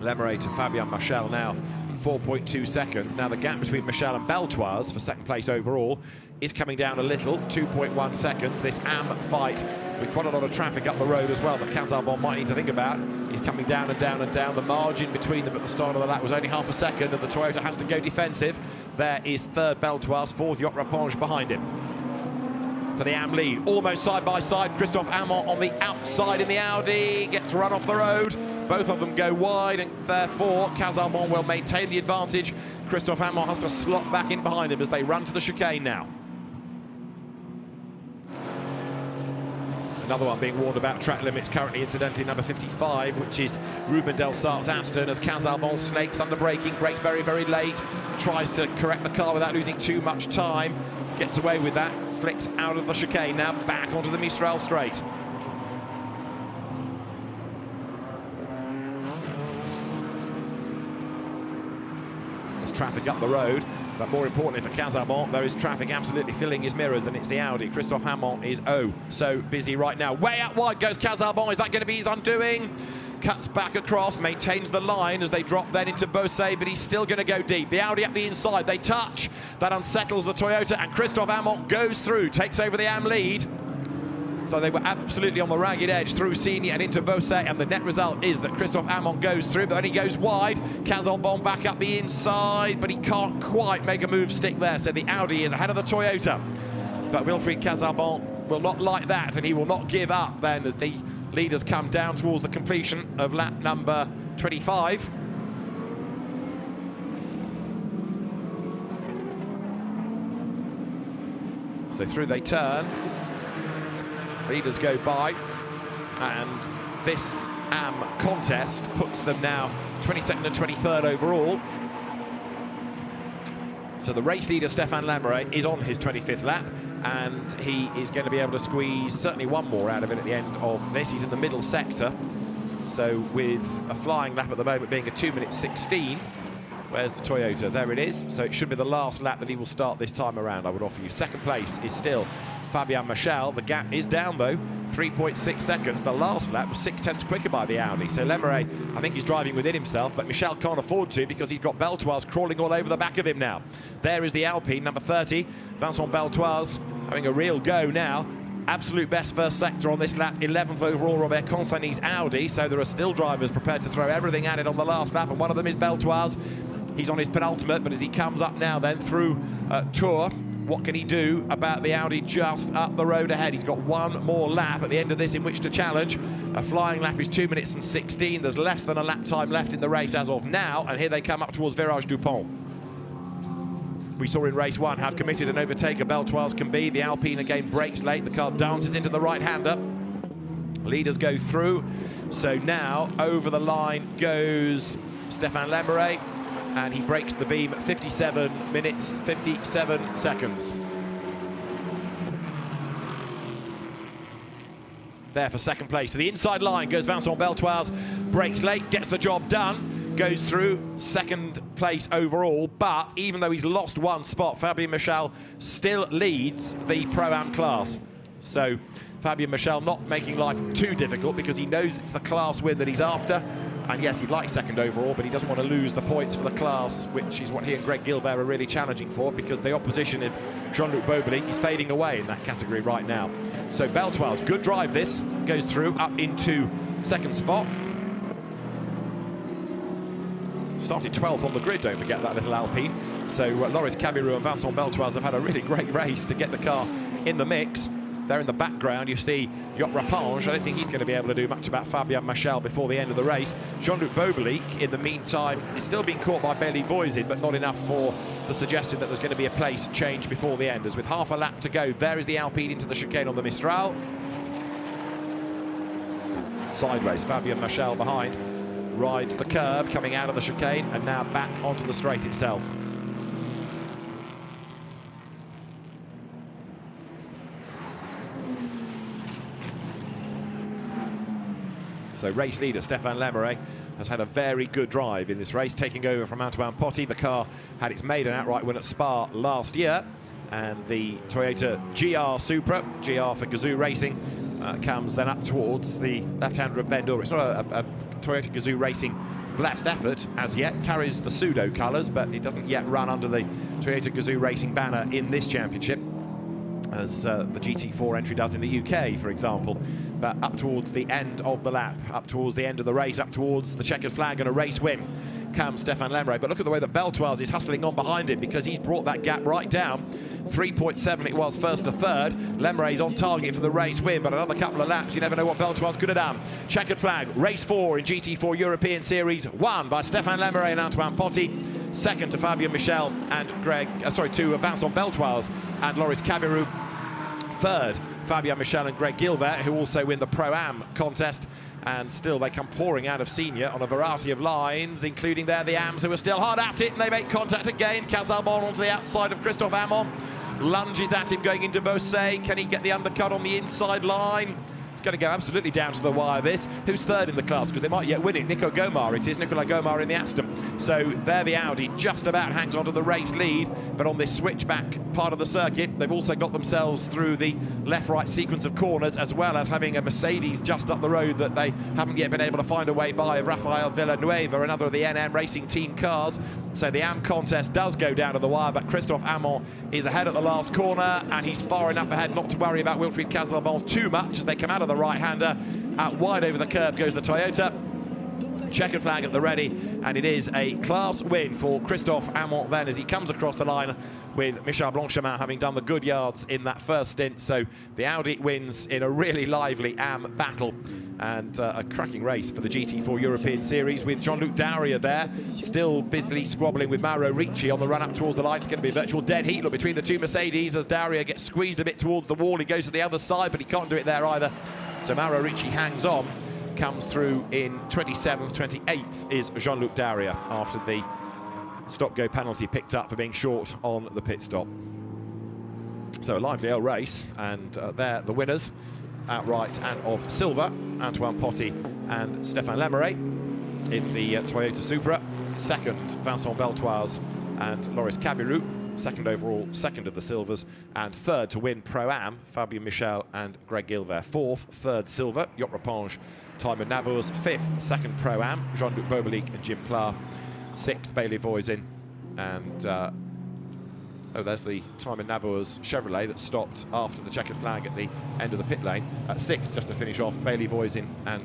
Lemray to Fabien Michel now 4.2 seconds. Now the gap between Michel and Beltoise for second place overall is coming down a little, 2.1 seconds. This AM fight with quite a lot of traffic up the road as well that Casarbon might need to think about is coming down and down and down. The margin between them at the start of the lap was only half a second, and the Toyota has to go defensive. There is third Beltoise, fourth Yacht Rapinge behind him. For the AM lead, almost side by side, Christophe Amont on the outside in the Audi, gets run off the road. Both of them go wide, and therefore Casarbon will maintain the advantage. Christophe Amont has to slot back in behind him as they run to the chicane now. Another one being warned about track limits currently, incidentally, number 55, which is Ruben Delsart's Aston, as Casarbon snakes under braking, brakes very, very late, tries to correct the car without losing too much time, gets away with that, flicks out of the chicane, now back onto the Mistral straight. There's traffic up the road, but more importantly for Casarbon, there is traffic absolutely filling his mirrors, and it's the Audi. Christophe Amont is so busy right now. Way out wide goes Casarbon. Is that going to be his undoing? Cuts back across, maintains the line as they drop then into Beausset, but he's still going to go deep. The Audi up the inside, they touch. That unsettles the Toyota, and Christophe Amont goes through, takes over the AM lead. So they were absolutely on the ragged edge through Signy and into Beausset, and the net result is that Christophe Amont goes through, but then he goes wide. Casarbon back up the inside, but he can't quite make a move stick there. So the Audi is ahead of the Toyota. But Wilfried Casarbon will not like that, and he will not give up then as the leaders come down towards the completion of lap number 25. So through they turn. Leaders go by, and this AM contest puts them now 22nd and 23rd overall. So the race leader, Stéphane Lamoureux, is on his 25th lap, and he is going to be able to squeeze certainly one more out of it at the end of this. He's in the middle sector, so with a flying lap at the moment being a 2:16. Where's the Toyota? There it is. So it should be the last lap that he will start this time around, I would offer you. Second place is still Fabien Michel. The gap is down, though, 3.6 seconds. The last lap was 6/10 quicker by the Audi. So Lamoureux, I think he's driving within himself, but Michel can't afford to because he's got Beltoise crawling all over the back of him now. There is the Alpine, number 30, Vincent Beltoise, having a real go now. Absolute best first sector on this lap, 11th overall, Robert Consani's Audi. So there are still drivers prepared to throw everything at it on the last lap, and one of them is Beltoise. He's on his penultimate, but as he comes up now then through Tours, what can he do about the Audi just up the road ahead? He's got one more lap at the end of this in which to challenge. A flying lap is 2:16. There's less than a lap time left in the race as of now, and here they come up towards Virage Dupont. We saw in race one how committed an overtaker Beltoise can be. The Alpine again brakes late. The car dances into the right-hander. Leaders go through. So now over the line goes Stéphane Lamoureux, and he breaks the beam at 57 minutes, 57 seconds. There for second place. To the inside line goes Vincent Beltoise, brakes late, gets the job done, goes through second place overall, but even though he's lost one spot, Fabien Michel still leads the Pro-Am class. So Fabien Michel not making life too difficult because he knows it's the class win that he's after. And yes, he'd like second overall, but he doesn't want to lose the points for the class, which is what he and Greg Gilbert are really challenging for, because the opposition of Jean-Luc Beaubelic is fading away in that category right now. So Beltoise, good drive this, goes through up into second spot. Started 12th on the grid, don't forget that little Alpine. So Loris Cabirou and Vincent Beltoise have had a really great race to get the car in the mix. There in the background you see Yacht Rapinge. I don't think he's going to be able to do much about Fabien Michel before the end of the race. Jean-Luc Beaubelic in the meantime is still being caught by Bailey Voisin, but not enough for the suggestion that there's going to be a place change before the end. As with half a lap to go, there is the Alpine into the chicane on the Mistral. Sideways, Fabien Michel behind, rides the curb coming out of the chicane and now back onto the straight itself. So race leader Stéphane Lamoureux has had a very good drive in this race, taking over from Antoine Potty. The car had its maiden outright win at Spa last year, and the Toyota GR Supra, GR for Gazoo Racing, comes then up towards the left-hander of Ben Dorr. It's not a Toyota Gazoo Racing best effort as yet, carries the pseudo colours, but it doesn't yet run under the Toyota Gazoo Racing banner in this championship, as the GT4 entry does in the UK, for example. But up towards the end of the lap, up towards the end of the race, up towards the checkered flag and a race win comes Stéphane Lemray. But look at the way that Beltoise is hustling on behind him, because he's brought that gap right down. 3.7 it was first to third. Lemray's on target for the race win, but another couple of laps, you never know what Beltoise could have done. Checkered flag, race 4 in GT4 European Series, won by Stéphane Lemray and Antoine Potti. Second to Fabien Michel and to Vincent Beltoise and Loris Cabirou. Third, Fabien Michel and Greg Gilbert, who also win the Pro-Am contest. And still they come pouring out of senior on a variety of lines, including there the AMs, who are still hard at it, and they make contact again. Casabon onto the outside of Christophe Amon, lunges at him going into Beausset. Can he get the undercut on the inside line? It's going to go absolutely down to the wire, this. Who's third in the class? Because they might yet win it. Nico Gomar, it is Nicolas Gomar in the Aston. So there the Audi just about hangs onto the race lead, but on this switchback part of the circuit, they've also got themselves through the left-right sequence of corners, as well as having a Mercedes just up the road that they haven't yet been able to find a way by, of Rafael Villanueva, another of the NM Racing Team cars. So the AM contest does go down to the wire, but Christophe Amon is ahead at the last corner, and he's far enough ahead not to worry about Wilfried Casalbon too much as they come out of the right-hander. Out wide over the curb goes the Toyota. Checkered flag at the ready, and it is a class win for Christophe Amon then, as he comes across the line with Michel Blanchemin having done the good yards in that first stint. So the Audi wins in a really lively AM battle, and a cracking race for the GT4 European Series, with Jean-Luc Daria there still busily squabbling with Mauro Ricci on the run up towards the line. It's going to be a virtual dead heat look between the two Mercedes as Daria gets squeezed a bit towards the wall. He goes to the other side, but he can't do it there either. So Mauro Ricci hangs on. Comes through in 27th, 28th is Jean-Luc Daria after the stop-go penalty picked up for being short on the pit stop. So a lively old race, and they're the winners outright and of silver, Antoine Potti and Stéphane Lemray in the Toyota Supra. Second, Vincent Beltoise and Loris Cabirou. Second overall, second of the silvers, and third to win Pro-Am, Fabien Michel and Greg Gilbert. Fourth, third silver, Yot Repange, Timon Nabours. Fifth, second Pro-Am, Jean-Luc Bobelic and Jim Pla. Sixth, Bailey Voisin, and there's the Timon Nabours Chevrolet that stopped after the checkered flag at the end of the pit lane. At sixth, just to finish off, Bailey Voisin and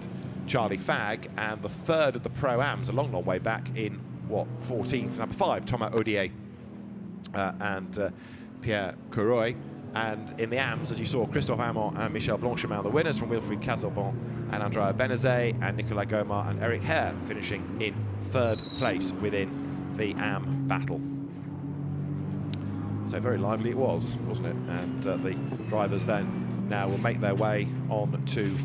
Charlie Fagg. And the third of the Pro-Ams, a long, long way back in, 14th, number 5, Thomas Odier. And Pierre Couroy. And in the AMs, as you saw, Christophe Amon and Michel Blanchemin, the winners, from Wilfried Casalbon and Andrea Benezet, and Nicolas Gomar and Eric Hare finishing in third place within the AM battle. So very lively it was, wasn't it? And the drivers then now will make their way on to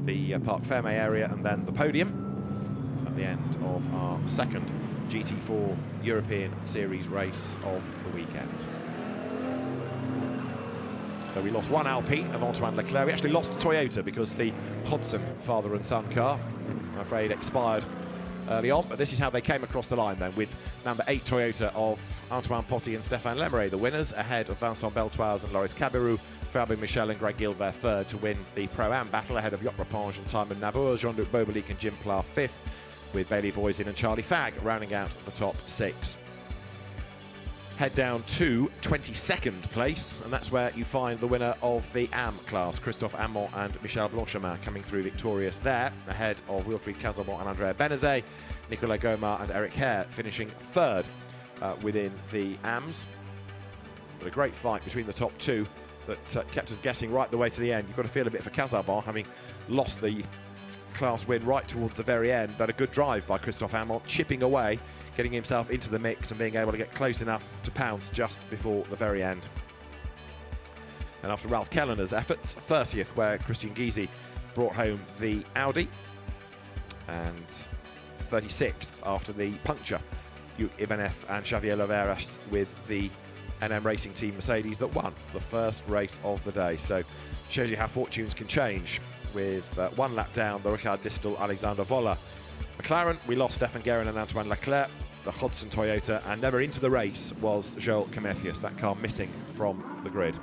the Parc Ferme area and then the podium at the end of our second GT4 European Series race of the weekend. So we lost one Alpine of Antoine Leclerc. We actually lost Toyota because the Hodson father and son car, I'm afraid, expired early on. But this is how they came across the line then, with number 8 Toyota of Antoine Potti and Stéphane Lemray, the winners, ahead of Vincent Beltoise and Loris Cabirou, Fabien Michel and Greg Gilbert third to win the Pro-Am battle, ahead of Yot Repange and Timon Nabours, Jean-Luc Bobelic and Jim Pla fifth, with Bailey Voisin and Charlie Fagg rounding out the top 6. Head down to 22nd place, and that's where you find the winner of the AM class, Christophe Amon and Michel Blanchemin, coming through victorious there, ahead of Wilfried Casalbon and Andrea Benezet, Nicolas Gomar and Eric Hare finishing third within the AMs. But a great fight between the top 2 that kept us guessing right the way to the end. You've got to feel a bit for Casalbon, having lost the class win right towards the very end, but a good drive by Christophe Amon, chipping away, getting himself into the mix and being able to get close enough to pounce just before the very end. And after Ralph Kellener's efforts, 30th, where Christian Gysi brought home the Audi, and 36th after the puncture, Hugh Ibanez and Xavier Loveras with the NM Racing Team Mercedes that won the first race of the day. So shows you how fortunes can change. With one lap down, the Ricard Distal Alexander Voller. McLaren, we lost Stefan Guerin and Antoine Leclerc. The Hodson Toyota, and never into the race was Joel Comethius, that car missing from the grid.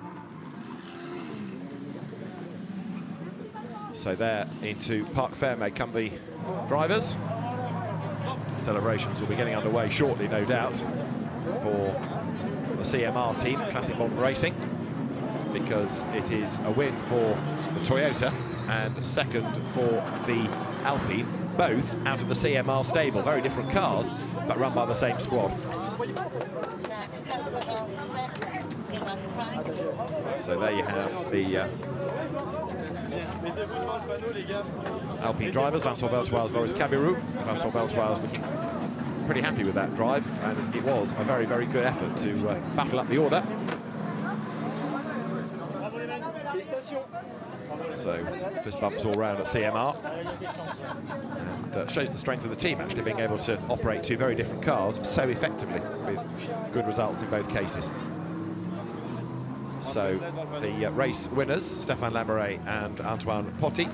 So there into Parc Ferme come the drivers. Celebrations will be getting underway shortly, no doubt, for the CMR team, Classic Modern Racing, because it is a win for the Toyota and second for the Alpine, both out of the CMR stable. Very different cars, but run by the same squad. So there you have the Alpine drivers, Vincent Beltoise, Loris Cabirou. Vincent Beltoise looking pretty happy with that drive, and it was a very, very good effort to battle up the order. So fist bumps all round at CMR, and shows the strength of the team, actually being able to operate two very different cars so effectively, with good results in both cases. So the race winners, Stéphane Lamoureux and Antoine Potti,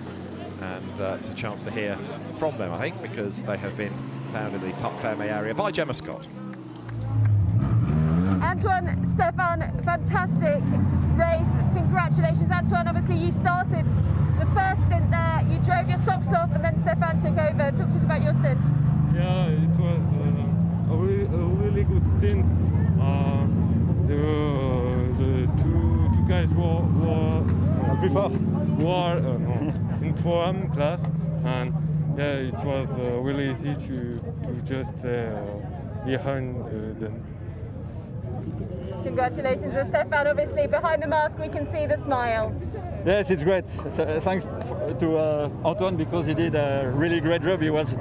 and it's a chance to hear from them, I think, because they have been found in the Parc Fermé area by Gemma Scott. Antoine, Stéphane, fantastic race. Congratulations, Antoine. Obviously, you started the first stint there. You drove your socks off, and then Stéphane took over. Talk to us about your stint. Yeah, it was a really good stint. The two guys were in Pro-Am class, and yeah, it was really easy to just behind them. Congratulations, Stéphane. Obviously, behind the mask, we can see the smile. Yes, it's great. So, thanks to Antoine, because he did a really great job. He was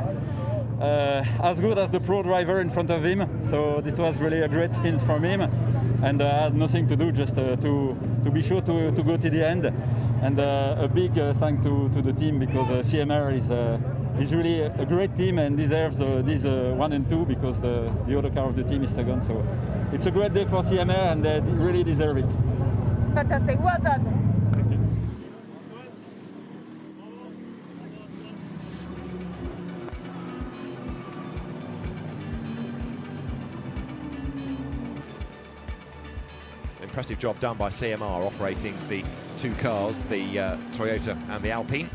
as good as the pro driver in front of him, so it was really a great stint from him. And I had nothing to do, just to be sure to go to the end. And a big thank to the team, because CMR is really a great team and deserves these 1 and 2, because the other car of the team is second. So it's a great day for CMR, and they really deserve it. Fantastic. Well done. Impressive job done by CMR operating the two cars, the Toyota and the Alpine.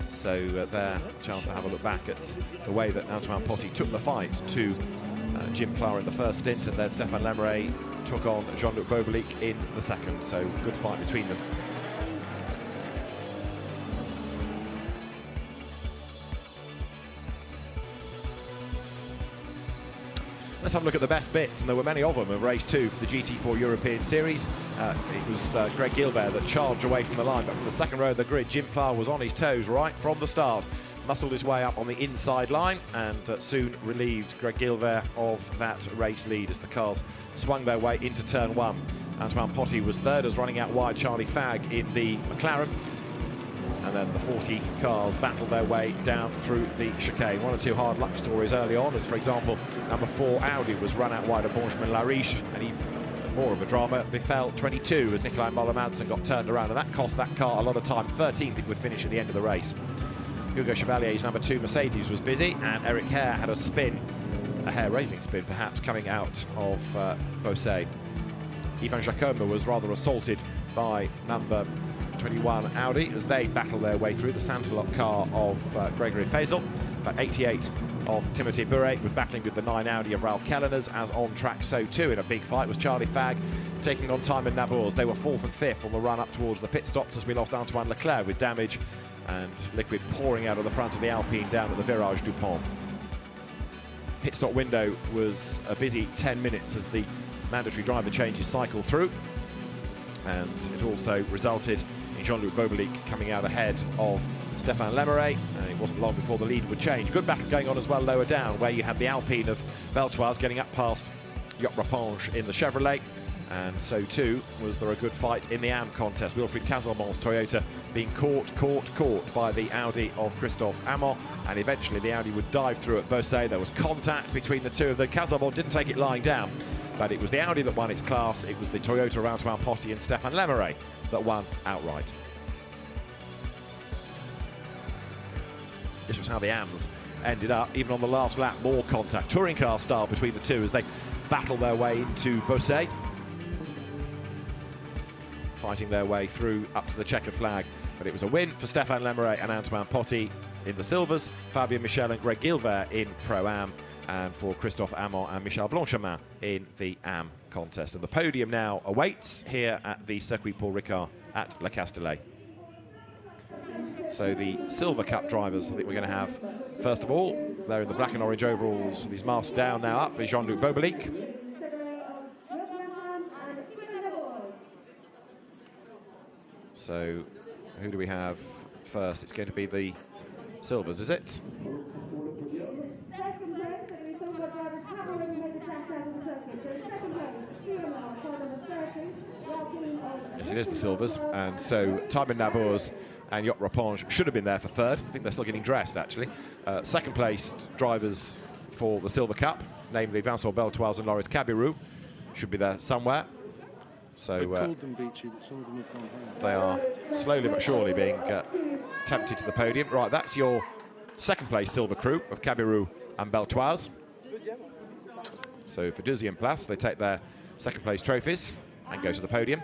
So their chance to have a look back at the way that Antoine Potti took the fight to Jim Pla in the first stint, and then Stéphane Lamoureux took on Jean-Luc Bobelic in the second. So good fight between them. Let's have a look at the best bits, and there were many of them of race 2 for the GT4 European Series. It was Greg Gilbert that charged away from the line, but from the second row of the grid, Jim Pla was on his toes right from the start, muscled his way up on the inside line, and soon relieved Greg Gilbert of that race lead as the cars swung their way into turn 1. Antoine Potti was third, as running out wide Charlie Fagg in the McLaren. And then the 40 cars battled their way down through the chicane. One or two hard luck stories early on, as for example, number 4 Audi was run out wide of Benjamin Lariche, and even more of a drama befell 22 as Nikolai Müller-Madsen got turned around, and that cost that car a lot of time. 13th it would finish at the end of the race. Hugo Chevalier's number 2 Mercedes was busy, and Eric Hare had a spin, a hair-raising spin perhaps, coming out of Beausset. Ivan Jacome was rather assaulted by number 21 Audi as they battle their way through the Santalot car of Gregory Faisal. About 88 of Timothy Buret was battling with the 9 Audi of Ralph Kelleners, as on track so too in a big fight was Charlie Fagg taking on Timon Nabours. They were 4th and 5th on the run up towards the pit stops as we lost Antoine Leclerc with damage and liquid pouring out of the front of the Alpine down at the Virage du Pont. Pit stop window was a busy 10 minutes as the mandatory driver changes cycle through, and it also resulted in Jean-Luc Bobelic coming out ahead of Stéphane Lamoureux, and it wasn't long before the lead would change. Good battle going on as well lower down, where you had the Alpine of Beltoise getting up past Jock Rapange in the Chevrolet, and so too was there a good fight in the AM contest. Wilfried Caselmont's Toyota being caught by the Audi of Christophe Amon, and eventually the Audi would dive through at Beausset. There was contact between the two of them. Caselmont didn't take it lying down, but it was the Audi that won its class. It was the Toyota of Antoine Potti and Stéphane Lamoureux that won outright. This was how the AMs ended up. Even on the last lap, more contact, touring car style between the two as they battle their way into Beausset, fighting their way through up to the checkered flag. But it was a win for Stéphane Lamoureux and Antoine Potti, in the silvers, Fabien Michel and Greg Gilbert in Pro-Am, and for Christophe Amon and Michel Blanchemin in the Am contest. And the podium now awaits here at the Circuit Paul Ricard at Le Castellet. So the Silver Cup drivers, I think we're going to have, first of all, they're in the black and orange overalls with his mask down now up, is Jean-Luc Bobelic. So who do we have first? It's going to be the silvers, is it? Yes, it is the silvers. And so Tymon Nabours and Yop Raponge should have been there for third. I think they're still getting dressed, actually. Second placed drivers for the Silver Cup, namely Vincent Beltoise and Loris Cabirou, should be there somewhere. So they are slowly but surely being tempted to the podium. Right, that's your second place silver crew of Cabirou and Beltoise. So for deuxième place, they take their second place trophies and go to the podium.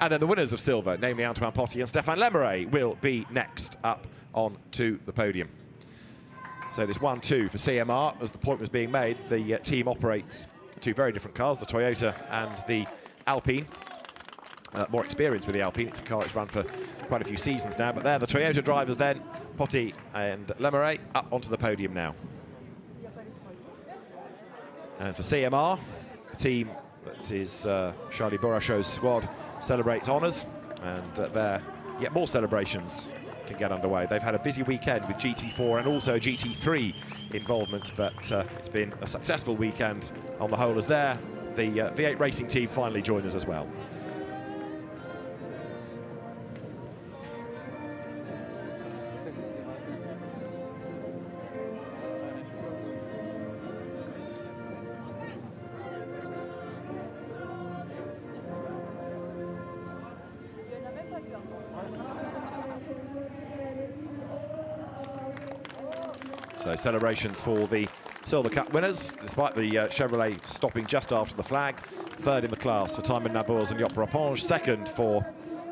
And then the winners of silver, namely Antoine Potty and Stéphane Lemeray, will be next up on to the podium. So this 1-2 for CMR, as the point was being made, the team operates two very different cars, the Toyota and the Alpine. More experience with the Alpine. It's a car that's run for quite a few seasons now, but they're the Toyota drivers then, Potty and Lemeray, up onto the podium now. And for CMR, the team that is Charlie Borachot's squad celebrates honours, and there yet more celebrations can get underway. They've had a busy weekend with GT4 and also GT3 involvement, but it's been a successful weekend on the whole, as there the V8 racing team finally joined us as well. So celebrations for the Silver Cup winners, despite the Chevrolet stopping just after the flag. Third in the class for Tymon Nabours and Yop Raponge. Second for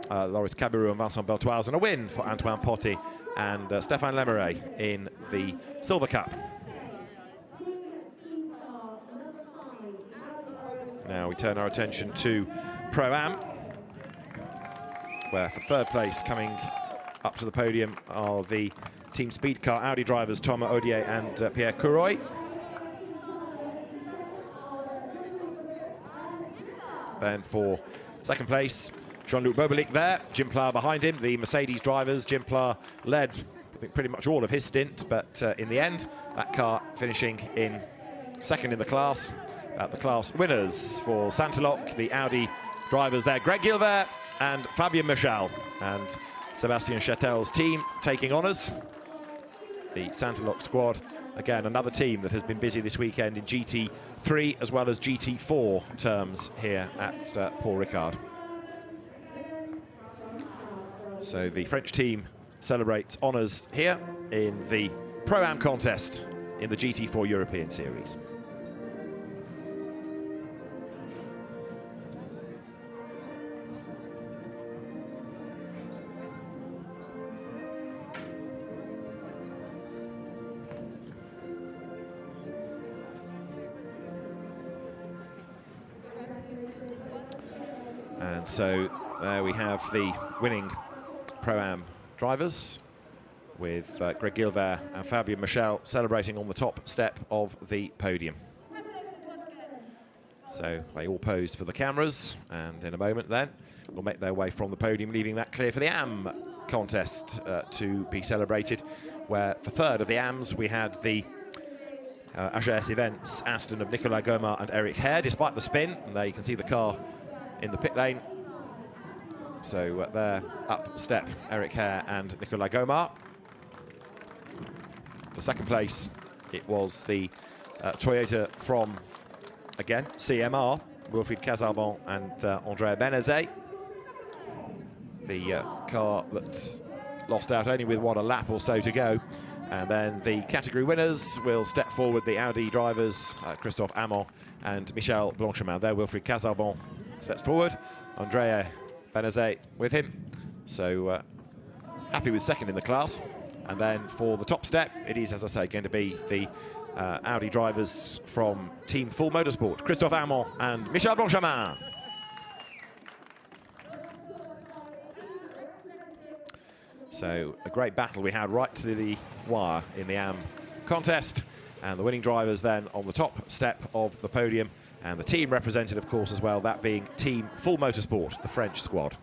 Loris Cabirou and Vincent Beltoise. And a win for Antoine Potty and Stéphane Lemeray in the Silver Cup. Now we turn our attention to Pro-Am, where for third place coming up to the podium are the Team Speed Car Audi drivers Thomas Odier and Pierre Couroy. Then for second place, Jean-Luc Bobelic there, Jim Pla behind him, the Mercedes drivers. Jim Pla led, I think, pretty much all of his stint, but in the end, that car finishing in second in the class. The class winners for Saint-Loc, the Audi drivers there, Greg Gilbert and Fabien Michel, and Sébastien Chatel's team taking honours. The Saint-Loc squad, again, another team that has been busy this weekend in GT3 as well as GT4 terms here at Paul Ricard. So the French team celebrates honours here in the Pro-Am contest in the GT4 European Series. And so there we have the winning Pro-Am drivers with Greg Gilbert and Fabien Michel celebrating on the top step of the podium. So they all pose for the cameras, and in a moment then will make their way from the podium, leaving that clear for the Am contest to be celebrated, where for third of the Ams we had the AGS Events Aston of Nicolas Gomard and Eric Hare. Despite the spin, and there you can see the car in the pit lane. So there, up step Eric Hare and Nicolas Gomard. For second place, it was the Toyota from, again, CMR, Wilfried Casarbon and Andrea Benezet. The car that lost out only with, what, a lap or so to go. And then the category winners will step forward, the Audi drivers, Christophe Amon and Michel Blanchemin. There, Wilfried Casarbon steps forward, Andrea Benezet with him. So happy with second in the class. And then for the top step, it is, as I say, going to be the Audi drivers from Team Full Motorsport, Christophe Amon and Michel Blanchamin. So a great battle we had right to the wire in the AM contest. And the winning drivers then on the top step of the podium. And the team represented, of course, as well, that being Team Full Motorsport, the French squad.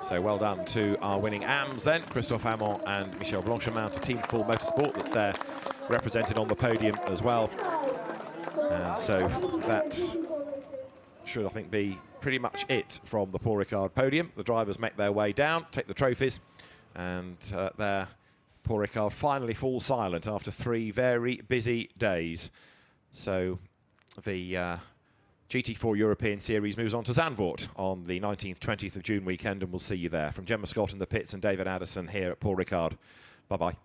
So well done to our winning AMs then, Christophe Amon and Michel Blanchamin, to Team Full Motorsport, that's there represented on the podium as well. And so that should, I think, be pretty much it from the Paul Ricard podium. The drivers make their way down, take the trophies, and there Paul Ricard finally falls silent after 3 very busy days. So the GT4 European Series moves on to Zandvoort on the 19th, 20th of June weekend, and we'll see you there. From Gemma Scott in the pits and David Addison here at Paul Ricard. Bye-bye.